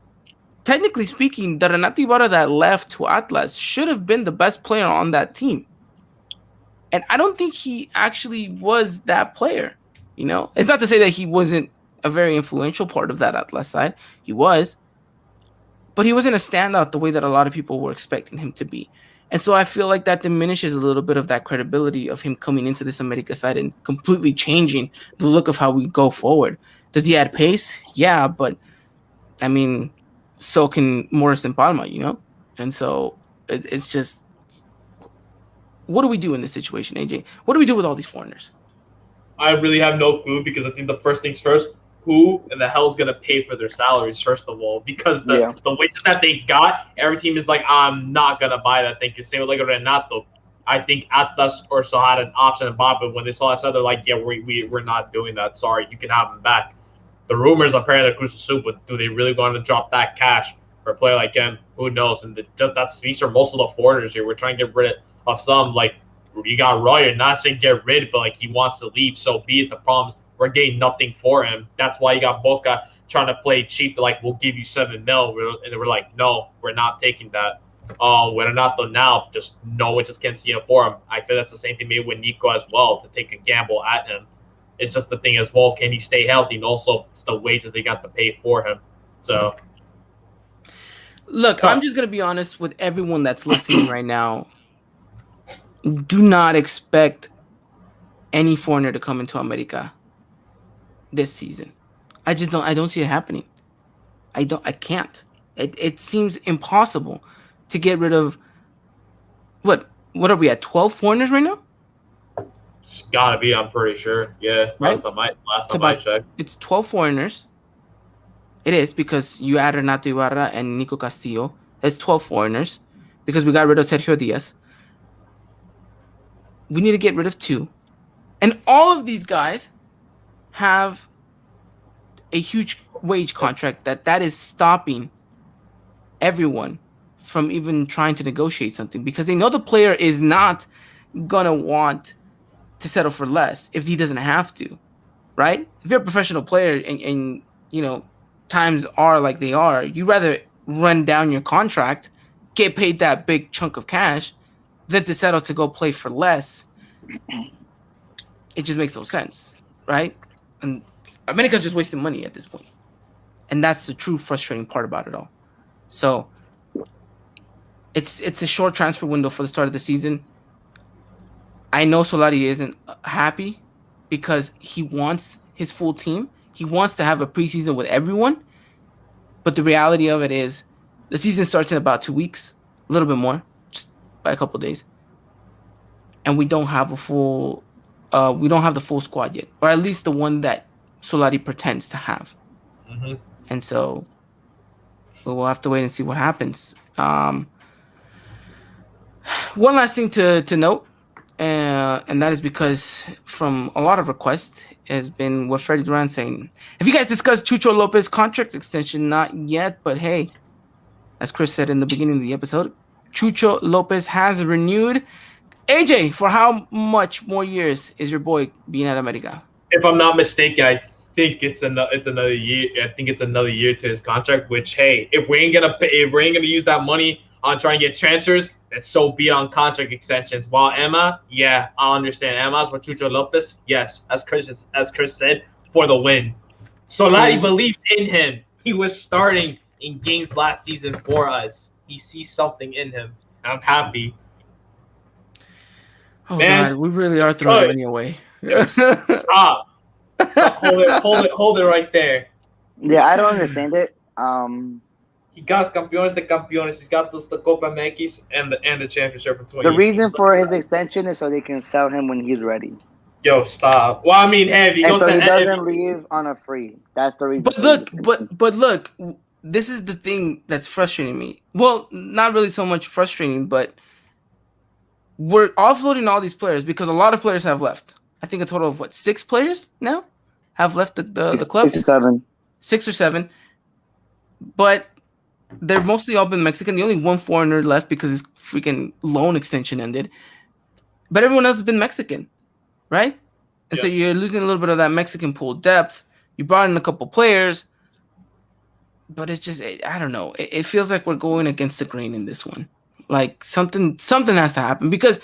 technically speaking, the Renato Ibarra that left to Atlas should have been the best player on that team. And I don't think he actually was that player. It's not to say that he wasn't a very influential part of that Atlas side. He was. But he wasn't a standout the way that a lot of people were expecting him to be. And so I feel like that diminishes a little bit of that credibility of him coming into this America side and completely changing the look of how we go forward. Does he add pace? Yeah, but I mean, so can Morrison Palma, you know? And so it's just, what do we do in this situation, AJ? What do we do with all these foreigners? I really have no clue because I think the first things first, who in the hell is gonna pay for their salaries first of all? Because the wages that they got, every team is like, I'm not gonna buy that thing. Same with like Renato. I think Atlas or so had an option to buy, but when they saw that stuff, they're like, yeah, we're not doing that. Sorry, you can have him back. The rumors apparently Cruz Azul, but do they really want to drop that cash for a player like him? Who knows? And just that speaks for most of the foreigners here. We're trying to get rid of some. Like, you got Royer, not saying get rid, but like he wants to leave, so be it. The problem is we're getting nothing for him. That's why you got Boca trying to play cheap. They're like, we'll give you $7 million, and we're like, no, we're not taking that. We're not though now. Just no, we just can't see him for him. I feel that's the same thing maybe with Nico as well, to take a gamble at him. It's just the thing as well, can he stay healthy? And also, it's the wages they got to pay for him. So, look, I'm just going to be honest with everyone that's listening right now. Do not expect any foreigner to come into America this season. I don't see it happening. I can't. It seems impossible to get rid of, what are we at, 12 foreigners right now? It's gotta be, I'm pretty sure. Yeah, right? last time I checked. It's 12 foreigners. It is, because you add Renato Ibarra and Nico Castillo. It's 12 foreigners because we got rid of Sergio Diaz. We need to get rid of 2. And all of these guys have a huge wage contract that is stopping everyone from even trying to negotiate something, because they know the player is not going to want to settle for less if he doesn't have to, right? If you're a professional player and you know, times are like they are, you'd rather run down your contract, get paid that big chunk of cash, than to settle to go play for less. It just makes no sense, right? And America's just wasting money at this point. And that's the true frustrating part about it all. So it's a short transfer window for the start of the season. I know Solari isn't happy because he wants his full team. He wants to have a preseason with everyone. But the reality of it is the season starts in about 2 weeks, a little bit more, just by a couple of days. And we don't have the full squad yet, or at least the one that Solari pretends to have. Mm-hmm. And so we'll have to wait and see what happens. One last thing to note, and that is because from a lot of requests has been what Freddie Duran saying. Have you guys discussed Chucho Lopez contract extension? Not yet, but hey, as Chris said in the beginning of the episode, Chucho Lopez has renewed. AJ, for how much more years is your boy being at America? If I'm not mistaken, I think it's another year. I think it's another year to his contract. Which, hey, if we ain't gonna use that money on trying to get transfers, then so be it on contract extensions. While Emma, yeah, I understand. Emma's for Chucho Lopez, yes, as Chris said, for the win. Solari believes in him. He was starting in games last season for us. He sees something in him, and I'm happy. Oh, man, God, we really are throwing money away. Stop. Hold it right there. Yeah, I don't understand it. He got campeones de campeones. He's got the Copa MX and the championship for 20. The reason for his extension is so they can sell him when he's ready. Yo, stop. Well, I mean, hey, he doesn't leave on a free. That's the reason. But look, this is the thing that's frustrating me. Well, not really so much frustrating, but we're offloading all these players because a lot of players have left. I think a total of 6 players now have left the club. 6 or 7. 6 or 7. But they're mostly all been Mexican. The only one foreigner left because his freaking loan extension ended. But everyone else has been Mexican, right? And so you're losing a little bit of that Mexican pool depth. You brought in a couple players. But it's just, I don't know. It feels like we're going against the grain in this one. Like something has to happen, because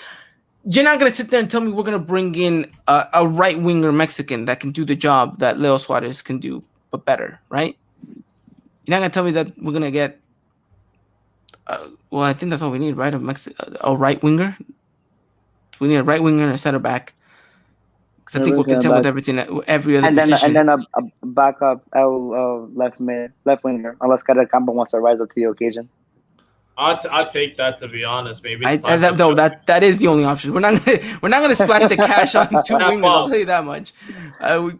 you're not going to sit there and tell me we're going to bring in a right-winger Mexican that can do the job that Leo Suarez can do, but better, right? You're not going to tell me that we're going to get Well, I think that's all we need, right? A right winger. We need a right winger and a center back. Because I think we're content with everything, every other position. And then a backup left winger, unless Caracamba wants to rise up to the occasion. I'd take that, to be honest. Maybe that is the only option. We're not gonna splash the cash on two wingers. I'll tell you that much.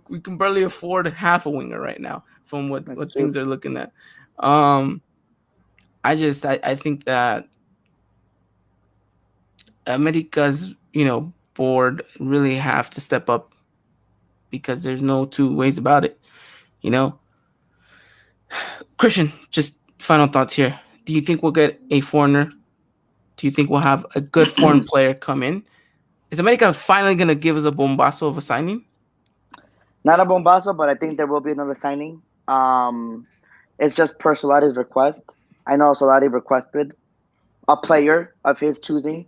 We can barely afford half a winger right now from what things are looking at. I think that America's board really have to step up, because there's no two ways about it. Christian, just final thoughts here. Do you think we'll get a foreigner? Do you think we'll have a good foreign player come in? Is America finally going to give us a bombazo of a signing? Not a bombazo, but I think there will be another signing. It's just per Solari's request. I know Solari requested a player of his choosing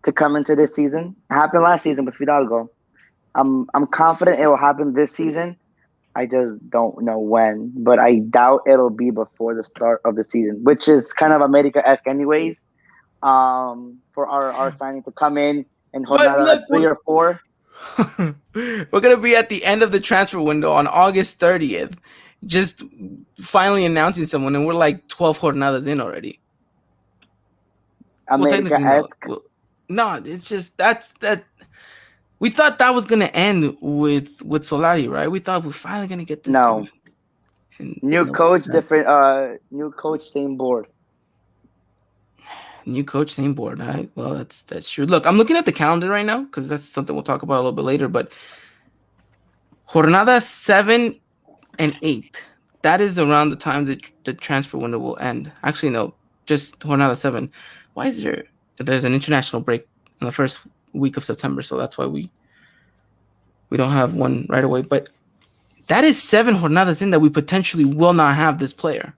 to come into this season. It happened last season with Fidalgo. I'm confident it will happen this season. I just don't know when, but I doubt it'll be before the start of the season, which is kind of America-esque anyways, for our signing to come in and hold out 3 or 4. We're going to be at the end of the transfer window on August 30th, just finally announcing someone, and we're like 12 jornadas in already. America-esque? No, it's just that. We thought that was gonna end with Solari, right? We thought we're finally gonna get this. No. New coach, different. New coach, same board. New coach, same board. All right. Well, that's true. Look, I'm looking at the calendar right now, because that's something we'll talk about a little bit later. But jornada 7 and 8. That is around the time that the transfer window will end. Actually, no, just jornada 7. Why is there's an international break in the first week of September, so that's why we don't have one right away. But that is 7 jornadas in that we potentially will not have this player,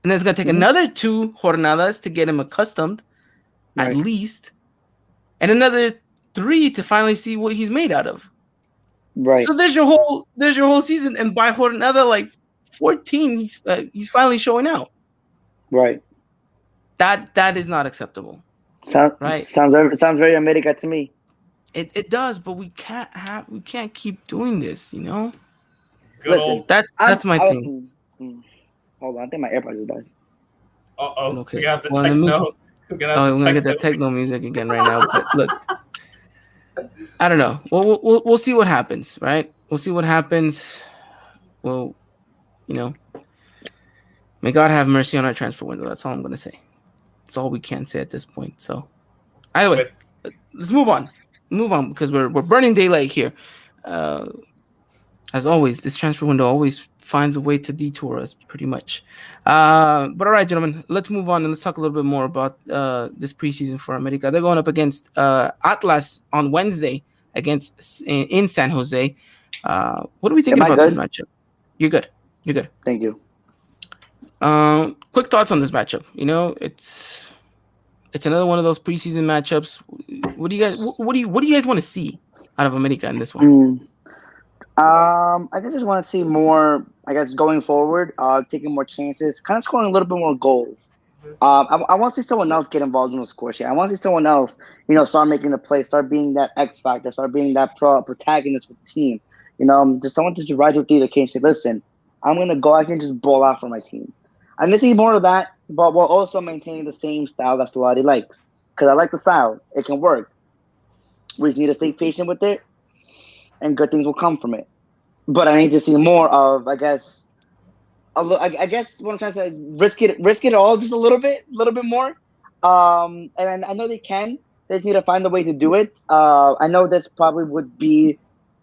and then it's gonna take another 2 jornadas to get him accustomed, at least, and another 3 to finally see what he's made out of. Right. So there's your whole season, and by jornada like 14, he's finally showing out. Right. That is not acceptable. Sounds very America to me. It does, but we can't keep doing this, Listen, that's my thing. Hold on, I think my AirPods just died. Okay. We got the techno. We're gonna get the techno music again right now. But look, I don't know. We'll see what happens, right? We'll see what happens. Well, may God have mercy on our transfer window. That's all I'm gonna say. That's all we can say at this point. So, either way, let's move on. Because we're burning daylight here. As always, this transfer window always finds a way to detour us, pretty much. But all right, gentlemen, let's move on and let's talk a little bit more about this preseason for America. They're going up against Atlas on Wednesday in San Jose. What are we thinking about this matchup? You're good. Thank you. Quick thoughts on this matchup. It's another one of those preseason matchups. What do you guys want to see out of America in this one? I guess I just want to see more. I guess going forward, taking more chances, kind of scoring a little bit more goals. I want to see someone else get involved in the score sheet. I want to see someone else, start making the play, start being that X factor, start being that protagonist with the team. Just someone to just rise up to the occasion and say, listen, I'm gonna go out here and just ball out for my team. I'm gonna see more of that, but while also maintaining the same style that Solari likes. Because I like the style. It can work. We just need to stay patient with it, and good things will come from it. But I need to see more of, I guess what I'm trying to say, risk it all just a little bit more. And I know they can. They just need to find a way to do it. I know this probably would be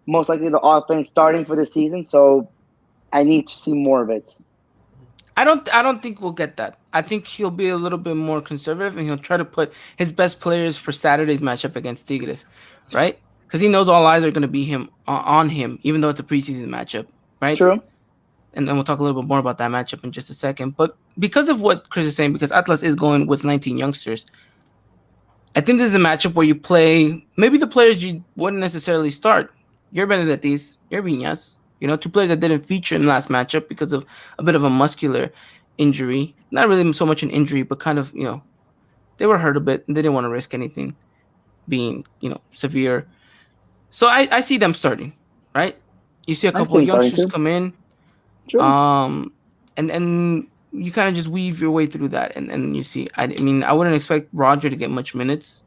most likely the offense starting for the season, so I need to see more of it. I don't think we'll get that. I think he'll be a little bit more conservative, and he'll try to put his best players for Saturday's matchup against Tigres, right? Because he knows all eyes are going to be on him, even though it's a preseason matchup, right? True. And then we'll talk a little bit more about that matchup in just a second. But because of what Chris is saying, because Atlas is going with 19 youngsters, I think this is a matchup where you play maybe the players you wouldn't necessarily start. Your Benedettis, your Viñas, 2 players that didn't feature in the last matchup because of a bit of a muscular injury. Not really so much an injury, but kind of, they were hurt a bit and they didn't want to risk anything being, severe. So I see them starting, right? You see a couple of youngsters come in, True. and you kind of just weave your way through that, and you see. I mean, I wouldn't expect Roger to get much minutes.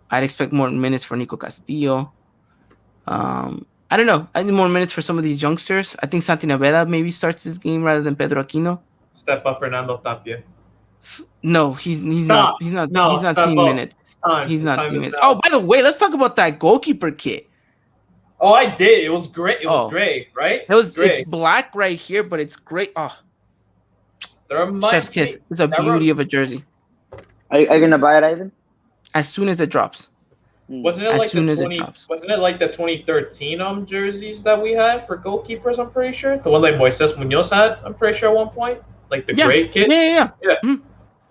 I'd expect more minutes for Nico Castillo. I don't know. I need more minutes for some of these youngsters. I think Santi Naveda maybe starts this game rather than Pedro Aquino. Step up Fernando Tapia. No, he's not seeing minutes. He's not seeing minutes. Oh, by the way, let's talk about that goalkeeper kit. Oh, I did. It was great. It was gray, right? It's black right here, but it's great. Oh, chef's kiss. It's a beauty of a jersey. Are you gonna buy it, Ivan? As soon as it drops. Wasn't it like the 2013 jerseys that we had for goalkeepers? I'm pretty sure the one that Moises Munoz had. I'm pretty sure at one point, like the gray kit. Yeah. Mm-hmm.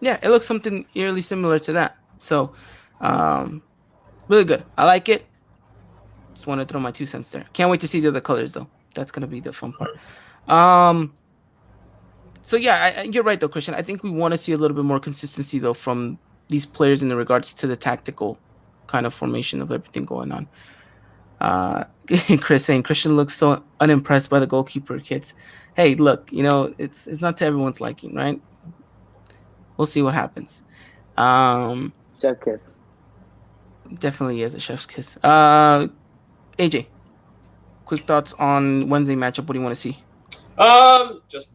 Yeah, it looks something eerily similar to that. So, really good. I like it. Just want to throw my 2 cents there. Can't wait to see the other colors though. That's gonna be the fun part. So yeah, you're right though, Christian. I think we want to see a little bit more consistency though from these players in regards to the tactical kind of formation of everything going on. Chris saying Christian looks so unimpressed by the goalkeeper kits. Hey, look, it's not to everyone's liking, right? We'll see what happens. Chef kiss. Definitely is a chef's kiss. AJ, quick thoughts on Wednesday matchup. What do you want to see? Just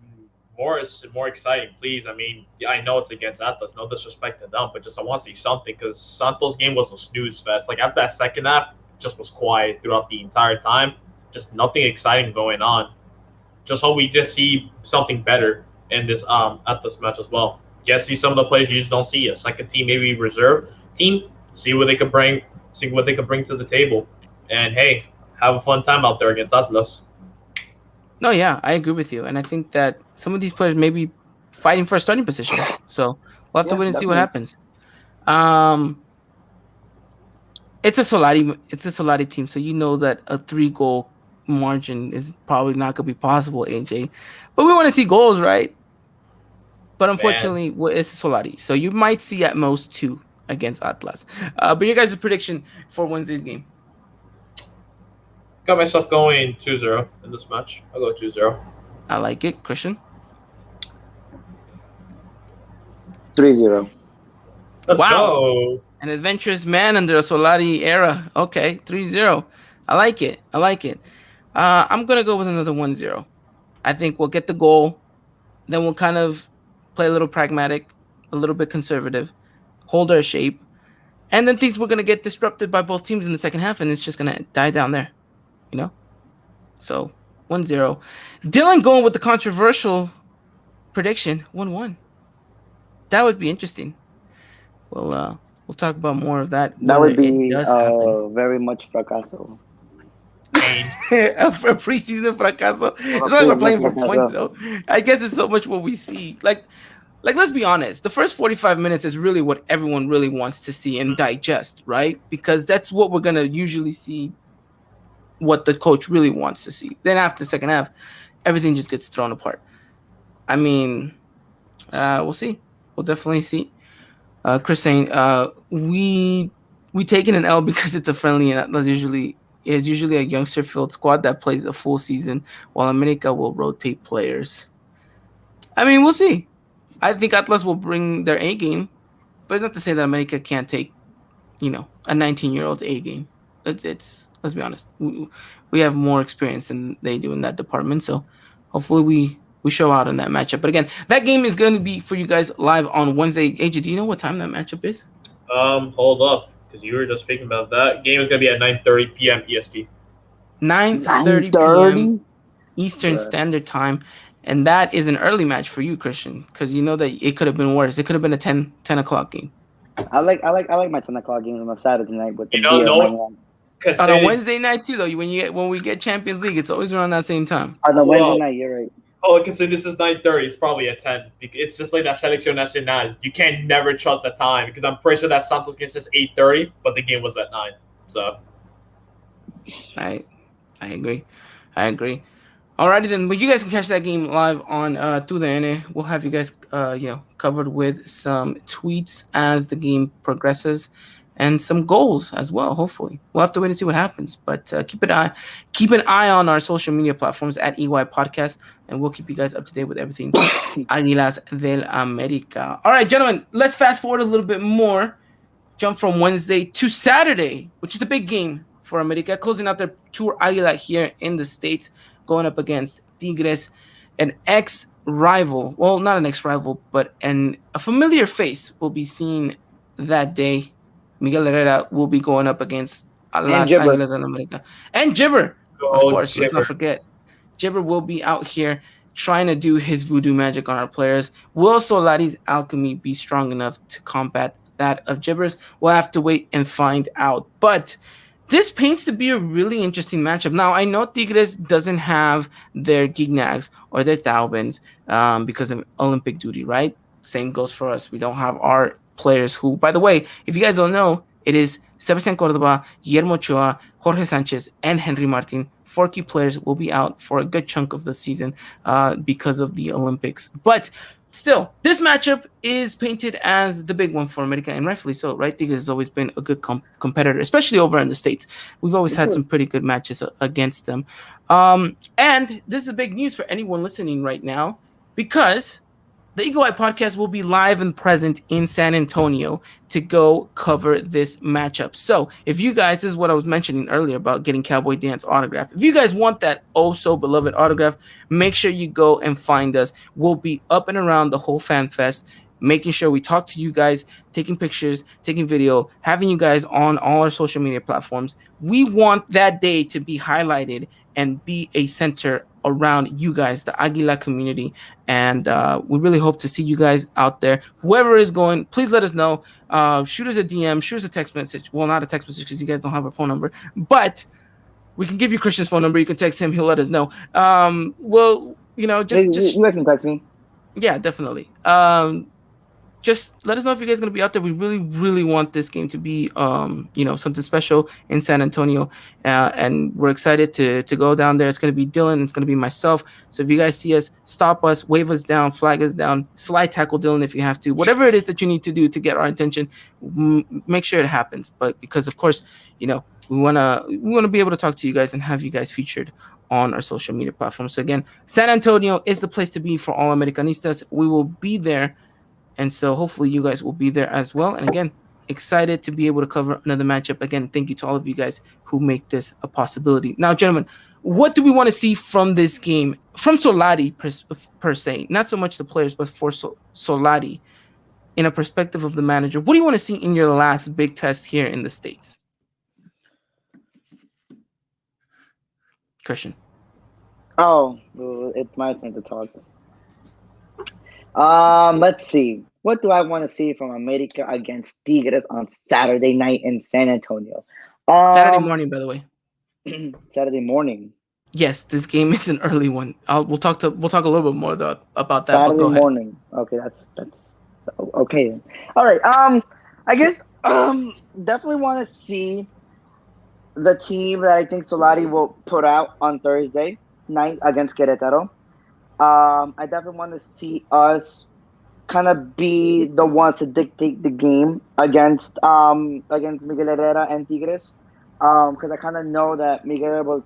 more exciting, please. I mean, I know it's against Atlas, no disrespect to them, but just I want to see something because Santos' game was a snooze fest. Like after that second half, just was quiet throughout the entire time. Just nothing exciting going on. Just hope we just see something better in this Atlas match as well. Yes, see some of the players you just don't see. A second team, maybe reserve team. See what they could bring. See what they could bring to the table. And hey, have a fun time out there against Atlas. No, yeah, I agree with you, and I think that some of these players may be fighting for a starting position. So we'll have to wait and see what happens. It's a Solari team, so you know that a 3-goal margin is probably not going to be possible, AJ. But we want to see goals, right? But unfortunately, it's Solari, so you might see at most 2 against Atlas. But your guys' prediction for Wednesday's game? Got myself going 2-0 in this match. I'll go 2-0. I like it. Christian? 3-0. Let's go. An adventurous man under a Solari era. Okay, 3-0. I like it. I'm going to go with another 1-0. I think we'll get the goal. Then we'll kind of play a little pragmatic, a little bit conservative, hold our shape. And then things were going to get disrupted by both teams in the second half, and it's just going to die down there. So 1-0. Dylan going with the controversial prediction, 1-1. That would be interesting. We'll talk about more of that. That would be very much fracaso. a preseason fracaso. It's like we're playing for points, though. I guess it's so much what we see. Like let's be honest. The first 45 minutes is really what everyone really wants to see and digest, right? Because that's what we're gonna usually see. What the coach really wants to see. Then after the second half, everything just gets thrown apart. I mean, we'll see. We'll definitely see. Chris saying, we taking an L because it's a friendly and Atlas is usually a youngster filled squad that plays a full season, while America will rotate players. I mean, we'll see. I think Atlas will bring their A game, but it's not to say that America can't take, a 19-year-old A game. It's let's be honest. We have more experience than they do in that department. So hopefully we show out in that matchup. But again, that game is going to be for you guys live on Wednesday. AJ, do you know what time that matchup is? Hold up, because you were just speaking about that. Game is going to be at 9:30 p.m. EST. 9:30 p.m. Eastern Standard Time. And that is an early match for you, Christian, because you know that it could have been worse. It could have been a 10 o'clock game. I like my 10 o'clock games on a Saturday night with the beer. On a Wednesday night too, though. When we get Champions League, it's always around that same time. On a Wednesday night, you're right. Oh, consider this is 9:30. It's probably at 10. It's just like that Selección Nacional. You can't never trust the time because I'm pretty sure that Santos game says 8:30, but the game was at 9. So, I agree. Alrighty then, but you guys can catch that game live on TUDN. We'll have you guys, covered with some tweets as the game progresses, and some goals as well. Hopefully, we'll have to wait and see what happens. But keep an eye on our social media platforms at EY Podcast, and we'll keep you guys up to date with everything Águilas del América. All right, gentlemen, let's fast forward a little bit more. Jump from Wednesday to Saturday, which is the big game for America, closing out their tour Águila here in the States, going up against Tigres, an ex-rival. Well, not an ex-rival, but a familiar face will be seen that day. Miguel Herrera will be going up against Las Águilas del América. And Gibber, of course, let's not forget. Gibber will be out here trying to do his voodoo magic on our players. Will Solari's alchemy be strong enough to combat that of Gibber's? We'll have to wait and find out. But this paints to be a really interesting matchup. Now, I know Tigres doesn't have their Gignags or their Taubens because of Olympic duty, right? Same goes for us. We don't have our players who, by the way, if you guys don't know, it is Sebastián Córdoba, Guillermo Ochoa, Jorge Sánchez, and Henry Martin. 4 key players will be out for a good chunk of the season because of the Olympics. But still, this matchup is painted as the big one for America, and rightfully so, right? Tigres has always been a good competitor, especially over in the States. We've always had some pretty good matches against them. And this is big news for anyone listening right now, because the Eagle Eye Podcast will be live and present in San Antonio to go cover this matchup. So if you guys, this is what I was mentioning earlier about getting Cowboy Dan's autograph. If you guys want that oh so beloved autograph, make sure you go and find us. We'll be up and around the whole fan fest, making sure we talk to you guys, taking pictures, taking video, having you guys on all our social media platforms. We want that day to be highlighted and be a center around you guys, the Aguila community. And we really hope to see you guys out there. Whoever is going, please let us know. Shoot us a DM, shoot us a text message. Well, not a text message because you guys don't have a phone number, but we can give you Christian's phone number. You can text him. He'll let us know. Well, you guys can text me. Yeah, definitely. Just let us know if you guys are going to be out there. We really, really want this game to be, something special in San Antonio. And we're excited to go down there. It's going to be Dylan. It's going to be myself. So if you guys see us, stop us, wave us down, flag us down, slide tackle Dylan if you have to. Whatever it is that you need to do to get our attention, make sure it happens. But because, of course, we want to be able to talk to you guys and have you guys featured on our social media platforms. So again, San Antonio is the place to be for all Americanistas. We will be there. And so hopefully you guys will be there as well. And again, excited to be able to cover another matchup. Again, thank you to all of you guys who make this a possibility. Now, gentlemen, what do we want to see from this game? From Solari per se, not so much the players, but for Solari in a perspective of the manager. What do you want to see in your last big test here in the States? Christian. Oh, it's my turn to talk. Let's see. What do I want to see from America against Tigres on Saturday night in San Antonio? Saturday morning, by the way. Saturday morning. Yes, this game is an early one. We'll talk a little bit more about that. Saturday morning. Okay, that's okay then. All right. I guess definitely want to see the team that I think Solari will put out on Thursday night against Querétaro. I definitely want to see us kind of be the ones to dictate the game against Miguel Herrera and Tigres, because I kind of know that Miguel will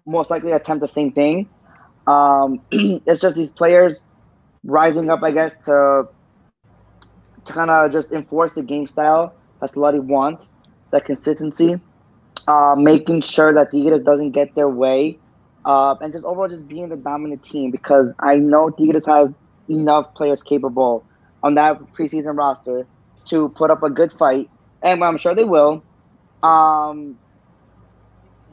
most likely attempt the same thing. It's just these players rising up, I guess, to kind of just enforce the game style that Solari wants, that consistency, making sure that Tigres doesn't get their way. And just overall just being the dominant team, because I know Tigres has enough players capable on that preseason roster to put up a good fight, and I'm sure they will.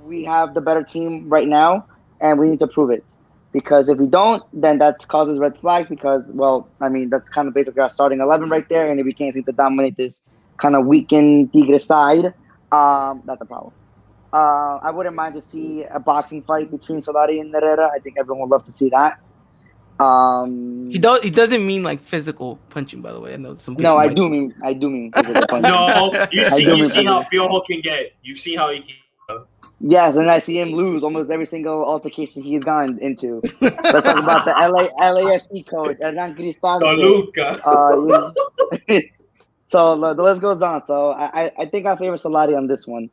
We have the better team right now, and we need to prove it, because if we don't, then that causes red flags, because, well, I mean, that's kind of basically our starting 11 right there, and if we can't seem to dominate this kind of weakened Tigres side, that's a problem. I wouldn't mind to see a boxing fight between Solari and Herrera. I think everyone would love to see that. He doesn't mean like physical punching, by the way. I know some people. No, I do mean physical punching. No, you see how Piojo can get. You see how he can. Yes, and I see him lose almost every single altercation he's gone into. Let's talk about the LAFC coach, Hernan Cristante. Toluca. So the list goes on. So I think I favor Solari on this one.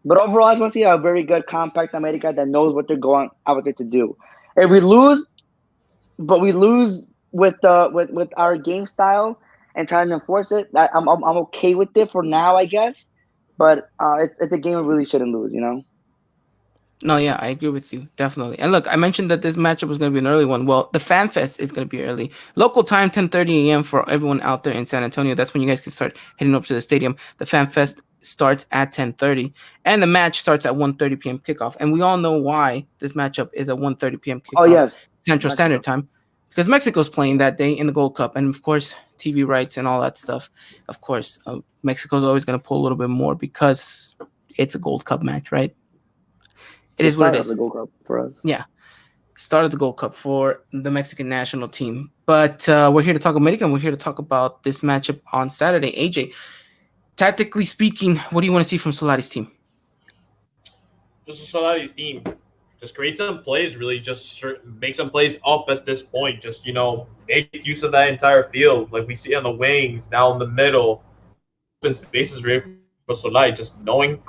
But overall, I just want to see a very good, compact America that knows what they're going out there to do. If we lose, but we lose with our game style and trying to enforce it, I'm okay with it for now, I guess. But it's a game we really shouldn't lose, you know. No, yeah, I agree with you, definitely. And look, I mentioned that this matchup was going to be an early one. Well, the Fan Fest is going to be early. Local time, 10:30 a.m. for everyone out there in San Antonio. That's when you guys can start heading over to the stadium. The Fan Fest starts at 10:30, and the match starts at 1:30 p.m. kickoff. And we all know why this matchup is at 1:30 p.m. kickoff. Oh yes, Central Standard Time, because Mexico's playing that day in the Gold Cup, and of course, TV rights and all that stuff. Of course, Mexico's always going to pull a little bit more because it's a Gold Cup match, right? It is what it is. The Gold Cup for us. Yeah. Start of the Gold Cup for the Mexican national team. But we're here to talk America, and we're here to talk about this matchup on Saturday. AJ, tactically speaking, what do you want to see from Solari's team? Just Solari's team. Just create some plays, really. Just make some plays up at this point. Just, make use of that entire field. Like we see on the wings, down the middle, open spaces really for Solari. Just knowing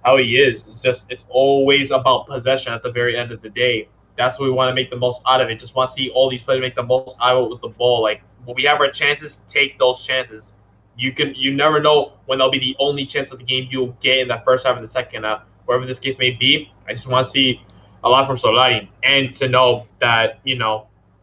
how he is. It's always about possession at the very end of the day. That's what we want to make the most out of it. Just want to see all these players make the most out of it with the ball. Like when we have our chances, take those chances. You never know when they'll be the only chance of the game you'll get in that first half or the second half, wherever this case may be. I just want to see a lot from Solari and to know that,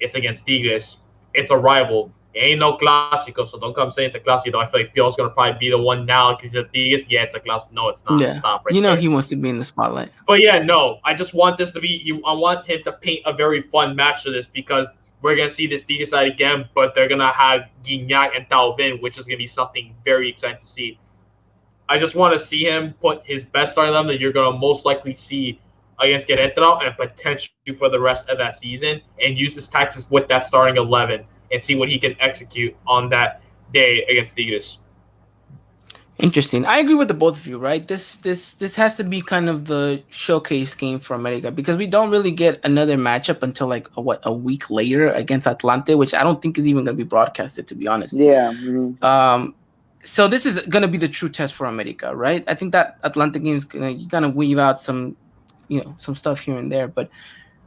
it's against Tigres. It's a rival. It ain't no clásico, so don't come saying it's a clásico. I feel like Pio's going to probably be the one now because the Tigres, yeah, it's a clásico. No, it's not. Yeah. Stop right there. He wants to be in the spotlight. But yeah, no, I just want this to be – I want him to paint a very fun match to this because we're going to see this Tigres side again, but they're going to have Guignac and Tauvin, which is going to be something very exciting to see. I just want to see him put his best starting eleven that you're going to most likely see against Querétaro and potentially for the rest of that season and use his tactics with that starting 11 and see what he can execute on that day against Tigres. Interesting. I agree with the both of you, right? This has to be kind of the showcase game for America because we don't really get another matchup until like a week later against Atlante, which I don't think is even going to be broadcasted, to be honest. Yeah. Mm-hmm. So this is going to be the true test for America, right? I think that Atlante game is going to weave out some stuff here and there, but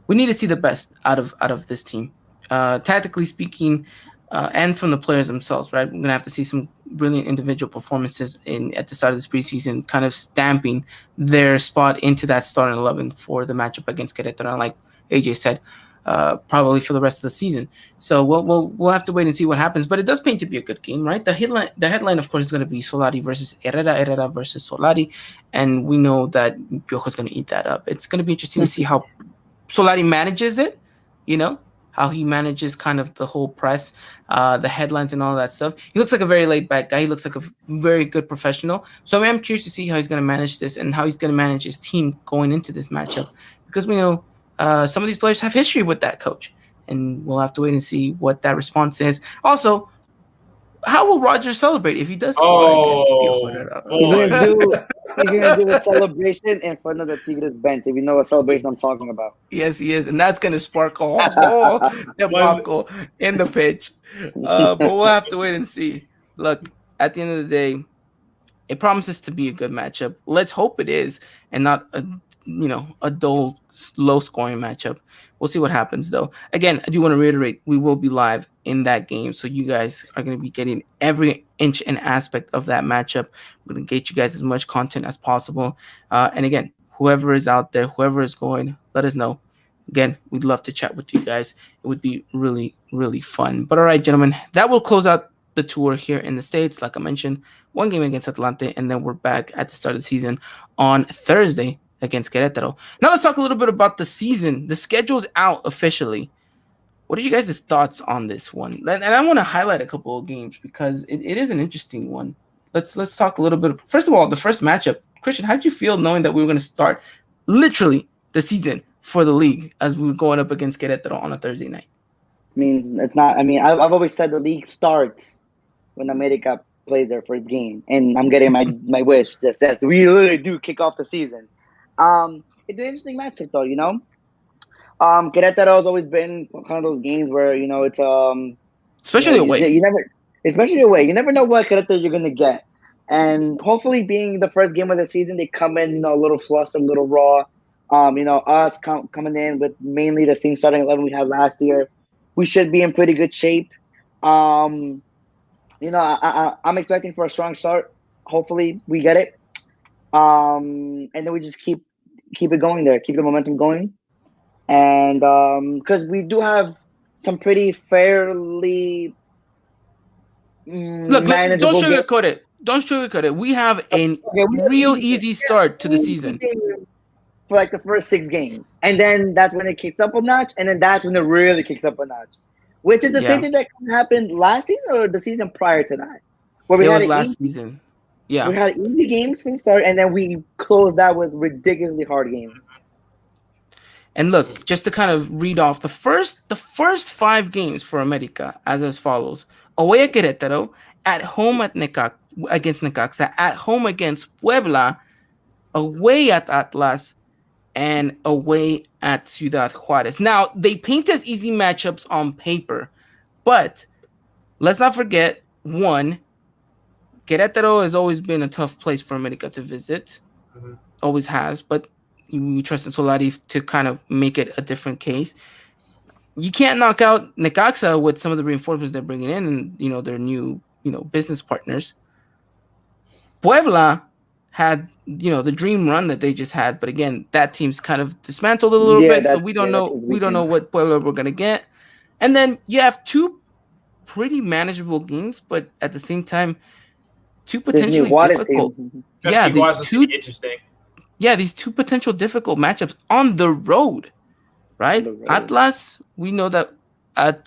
we need to see the best out of this team, tactically speaking, and from the players themselves, right? We're gonna have to see some brilliant individual performances at the start of this preseason, kind of stamping their spot into that starting 11 for the matchup against Querétaro. And like AJ said, probably for the rest of the season. So we'll have to wait and see what happens. But it does paint to be a good game, right? The headline, of course, is going to be Solari versus Herrera versus Solari, and we know that Piojo's going to eat that up. It's going to be interesting to see how Solari manages it, how he manages kind of the whole press, the headlines and all that stuff. He looks like a very laid-back guy. He looks like a very good professional. So I'm curious to see how he's going to manage this and how he's going to manage his team going into this matchup, because we know some of these players have history with that coach, and we'll have to wait and see what that response is. Also, how will Roger celebrate if he does score against Piojo? He's gonna do a celebration in front of the Tigres bench. If you know what celebration I'm talking about. Yes, he is, and that's gonna spark a whole debacle in the pitch. But we'll have to wait and see. Look, at the end of the day, it promises to be a good matchup. Let's hope it is, and not a dull, low-scoring matchup. We'll see what happens, though. Again, I do want to reiterate, we will be live in that game, so you guys are going to be getting every inch and aspect of that matchup. We're going to get you guys as much content as possible. And again, whoever is out there, whoever is going, let us know. Again, we'd love to chat with you guys. It would be really, really fun. But all right, gentlemen, that will close out the tour here in the States. Like I mentioned, one game against Atlante, and then we're back at the start of the season on Thursday against Querétaro. Now let's talk a little bit about the season. The schedule's out officially. What are you guys' thoughts on this one? And I want to highlight a couple of games because it is an interesting one. Let's talk a little bit. First of all, the first matchup. Christian, how did you feel knowing that we were going to start literally the season for the league as we were going up against Querétaro on a Thursday night? Means it's not. I mean, I've always said the league starts when America plays their first game, and I'm getting my wish that says we literally do kick off the season. It's an interesting matchup, though. Querétaro has always been kind of those games where it's Especially away. Especially away. You never know what Querétaro you're gonna get, and hopefully, being the first game of the season, they come in a little flustered, a little raw. Us coming in with mainly the same starting 11 we had last year, we should be in pretty good shape. I'm expecting for a strong start. Hopefully, we get it. And then we just keep it going there, keep the momentum going, and because we do have some pretty fairly Look, manageable don't sugarcoat it. Don't sugarcoat it. We have a real easy start to the season. For like the first 6 games, and then that's when it kicks up a notch, and then that's when it really kicks up a notch, which is the same thing that happened last season or the season prior to that, where we had last season. Yeah, we had easy games from the start, and then we closed that with ridiculously hard games. And look, just to kind of read off the first 5 games for America as follows: away at Querétaro, at home against Necaxa, at home against Puebla, away at Atlas, and away at Ciudad Juarez. Now, they paint as easy matchups on paper, but let's not forget, one, Querétaro has always been a tough place for America to visit. Mm-hmm. Always has, but we trust in Solari to kind of make it a different case. You can't knock out Necaxa with some of the reinforcements they're bringing in and, their new, business partners. Puebla had the dream run that they just had, but again, that team's kind of dismantled a little bit, so we don't know what Puebla we're gonna get. And then you have 2 pretty manageable games, but at the same time, 2 potentially difficult. Yeah, interesting. Yeah, these 2 potential difficult matchups on the road, right? Atlas, we know that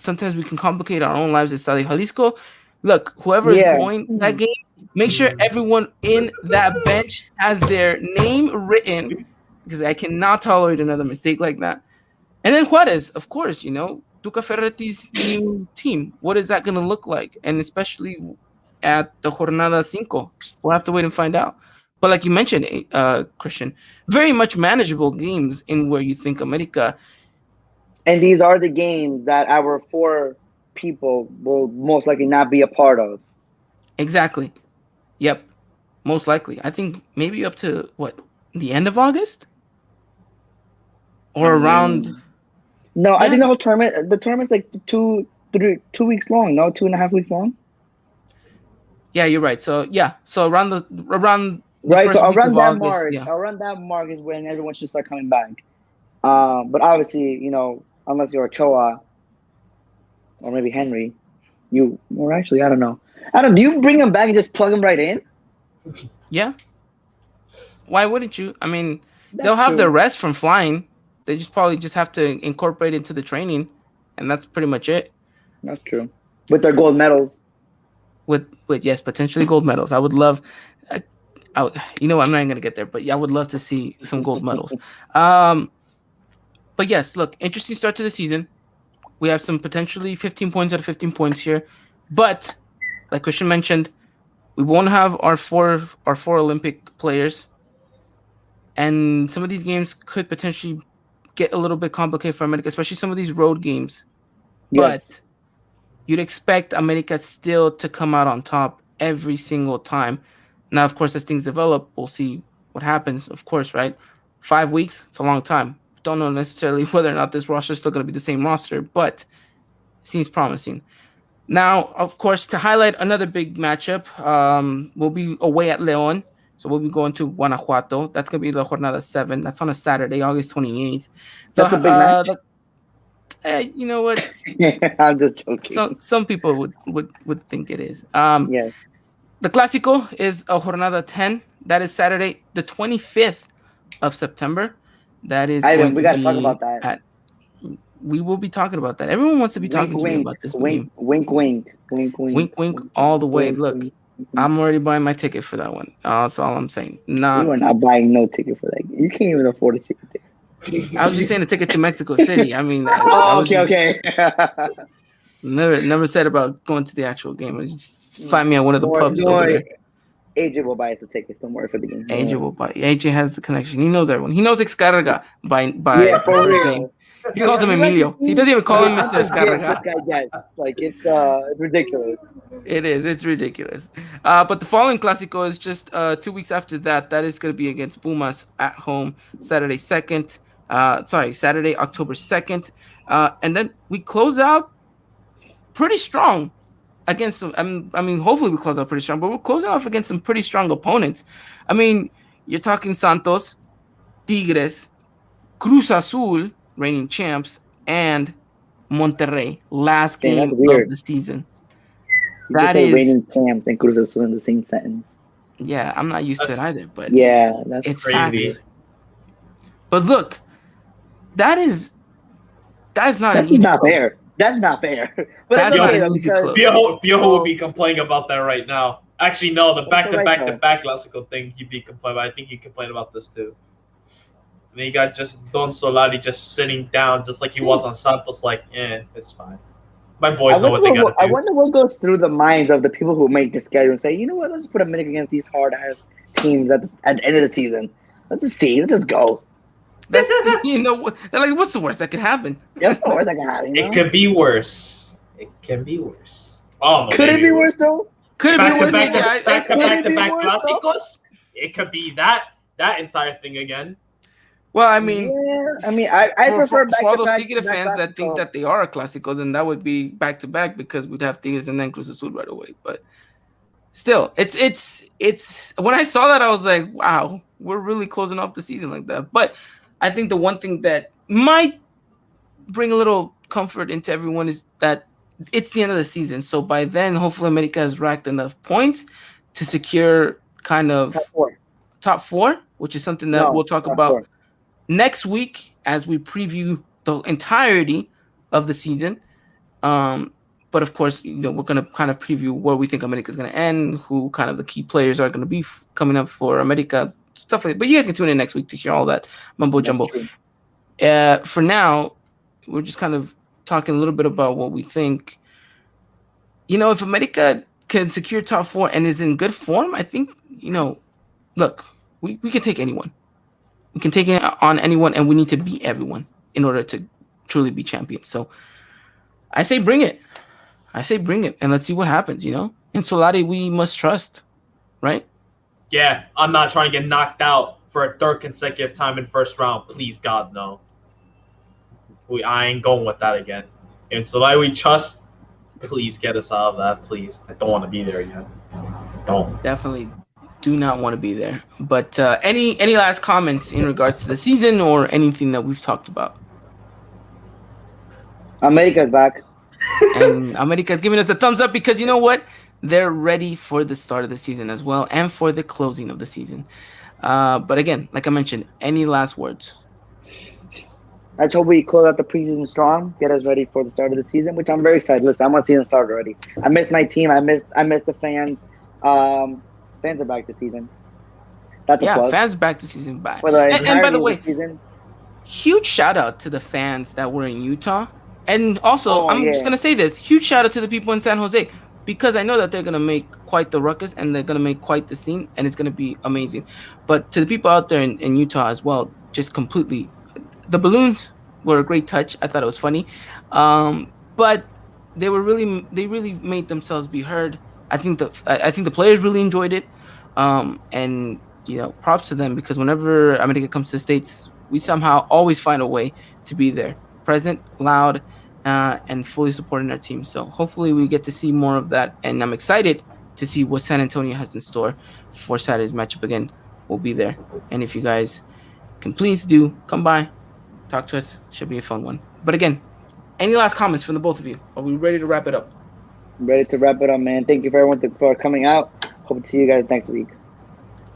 sometimes we can complicate our own lives at Estadio Jalisco. Look, whoever is going that game, make sure everyone in that bench has their name written, because I cannot tolerate another mistake like that. And then Juarez, of course, Tuca Ferretti's new team. What is that going to look like? And especially at the Jornada 5. We'll have to wait and find out. But like you mentioned, Christian, very much manageable games in where you think America. And these are the games that our 4 people will most likely not be a part of. Exactly. Yep. Most likely. I think maybe up to the end of August? Or around. No, I think the tournament's like 2 weeks long, no? 2.5 weeks long. Yeah, you're right. So around the right, so around that August, mark, around that mark is when everyone should start coming back. But obviously, unless you're Ochoa or maybe Henry, or actually, I don't know. Do you bring them back and just plug them right in? Yeah. Why wouldn't you? I mean, they'll have their rest from flying. They probably have to incorporate it into the training, and that's pretty much it. That's true. With their gold medals. With yes, potentially gold medals. I would love. I'm not even gonna get there, but I would love to see some gold medals. But yes, look, interesting start to the season. We have some potentially 15 points out of 15 points here, but like Christian mentioned, we won't have our four Olympic players, and some of these games could potentially get a little bit complicated for America, especially some of these road games. Yes. But you'd expect America still to come out on top every single time. Now, of course, as things develop, we'll see what happens, of course, right? 5 weeks, it's a long time. Don't know necessarily whether or not this roster is still going to be the same roster, but it seems promising. Now, of course, to highlight another big matchup, we'll be away at León. So we'll be going to Guanajuato. That's going to be the Jornada 7. That's on a Saturday, August 28th. That's a big match. You know what? I'm just joking. Some people would think it is. Yes. The Clásico is a Jornada 10. That is Saturday, the 25th of September. That is Ivan, we got to talk about that. We will be talking about that. Everyone wants to be talking to me about this game. Wink, wink. Wink, wink. Wink, wink all the way. Look, I'm already buying my ticket for that one. That's all I'm saying. You are not buying no ticket for that. You can't even afford a ticket. I was just saying a ticket to Mexico City. I mean, okay. Never said about going to the actual game. Just find me at one of the pubs over there. AJ will buy us the tickets. Don't worry for the game. AJ will buy. AJ has the connection. He knows everyone. He knows Escarga by Yeah, for first real. name. He calls him Emilio. He doesn't even call him Mr. Escarga. This guy gets like it's ridiculous. It is. It's ridiculous. But the following Clásico is just 2 weeks after that. That is going to be against Pumas at home, Saturday, October 2nd. And then we close out pretty strong against some. I mean, hopefully we close out pretty strong, but we're closing off against some pretty strong opponents. I mean, you're talking Santos, Tigres, Cruz Azul, reigning champs, and Monterrey, last game of the season. That is reigning champs and Cruz Azul in the same sentence. Yeah, I'm not used to it either, but yeah, that's it's crazy. Facts. But look, that is not an easy not close. fair. That's not fair. But That's not an easy close. Piojo will be complaining about that right now. Actually, no, the back-to-back Clásico thing, he'd be complaining about. I think he'd complain about this too. And then you got just Don Solari just sitting down, just like he was on Santos, like, it's fine. My boys know what they got to do. I wonder what goes through the minds of the people who make the schedule and say, you know what, let's put a minute against these hard-ass teams at the end of the season. Let's just see. Let's just go. That's, they're like, what's the worst that could happen? Yeah, what's the worst that can happen? It could be worse. It can be worse. Oh, no, could it be worse, though? Could it be worse? Back-to-back Clásicos? It could be that entire thing again. Well, I mean, I prefer for all those Tigres fans that think that they are a Clásico, then that would be back to back because we'd have Tigres and then Cruz Azul right away. But still, it's when I saw that, I was like, wow, we're really closing off the season like that. But I think the one thing that might bring a little comfort into everyone is that it's the end of the season. So by then, hopefully, America has racked enough points to secure kind of top four, which is something that we'll talk about next week as we preview the entirety of the season. But of course, we're going to kind of preview where we think America is going to end, who kind of the key players are going to be coming up for America, stuff like that. But you guys can tune in next week to hear all that mumbo jumbo. For now, we're just kind of talking a little bit about what we think. If America can secure top four and is in good form, I think, look, we can take anyone. We can take it on anyone, and we need to beat everyone in order to truly be champions. So I say bring it. And let's see what happens, In Solari, we must trust, right? Yeah, I'm not trying to get knocked out for a third consecutive time in first round. Please, God, no. I ain't going with that again. And Solari, we trust. Please get us out of that, please. I don't want to be there again. Don't. Definitely do not want to be there. But any last comments in regards to the season or anything that we've talked about? America's back. And America's giving us the thumbs up because you know what? They're ready for the start of the season as well and for the closing of the season. But again, like I mentioned, any last words? I just hope we close out the preseason strong, get us ready for the start of the season, which I'm very excited. Listen, I want to see them start already. I miss my team. I miss the fans. Fans are back this season. That's a plus. Fans back this season back. And by the way, huge shout out to the fans that were in Utah. And also, just going to say this, huge shout out to the people in San Jose because I know that they're going to make quite the ruckus and they're going to make quite the scene and it's going to be amazing. But to the people out there in Utah as well, just completely, the balloons were a great touch. I thought it was funny. But they really made themselves be heard. I think the players really enjoyed it. And props to them because whenever America comes to the States, we somehow always find a way to be there, present, loud, and fully supporting our team. So hopefully we get to see more of that. And I'm excited to see what San Antonio has in store for Saturday's matchup. Again, we'll be there. And if you guys can please do come by, talk to us. Should be a fun one. But again, any last comments from the both of you? Are we ready to wrap it up? I'm ready to wrap it up, man. Thank you for everyone for coming out. Hope to see you guys next week.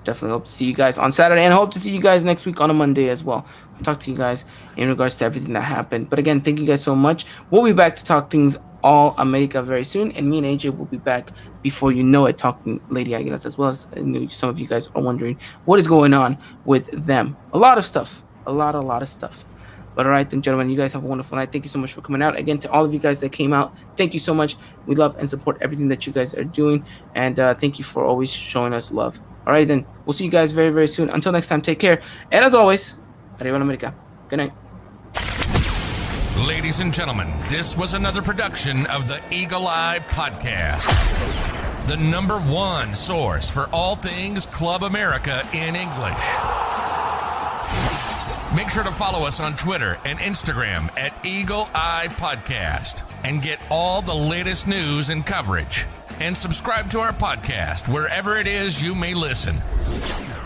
Definitely hope to see you guys on Saturday and hope to see you guys next week on a Monday as well. I'll talk to you guys in regards to everything that happened. But again, thank you guys so much. We'll be back to talk things all America very soon. And me and AJ will be back before you know it talking Lady Aguilas as well as I know some of you guys are wondering what is going on with them. A lot of stuff. A lot of stuff. But all right, then, gentlemen, you guys have a wonderful night. Thank you so much for coming out. Again, to all of you guys that came out, thank you so much. We love and support everything that you guys are doing. And thank you for always showing us love. All right, then. We'll see you guys very, very soon. Until next time, take care. And as always, Arriba la America. Good night. Ladies and gentlemen, this was another production of the Eagle Eye Podcast, the #1 source for all things Club America in English. Make sure to follow us on Twitter and Instagram at Eagle Eye Podcast and get all the latest news and coverage. And subscribe to our podcast wherever it is you may listen.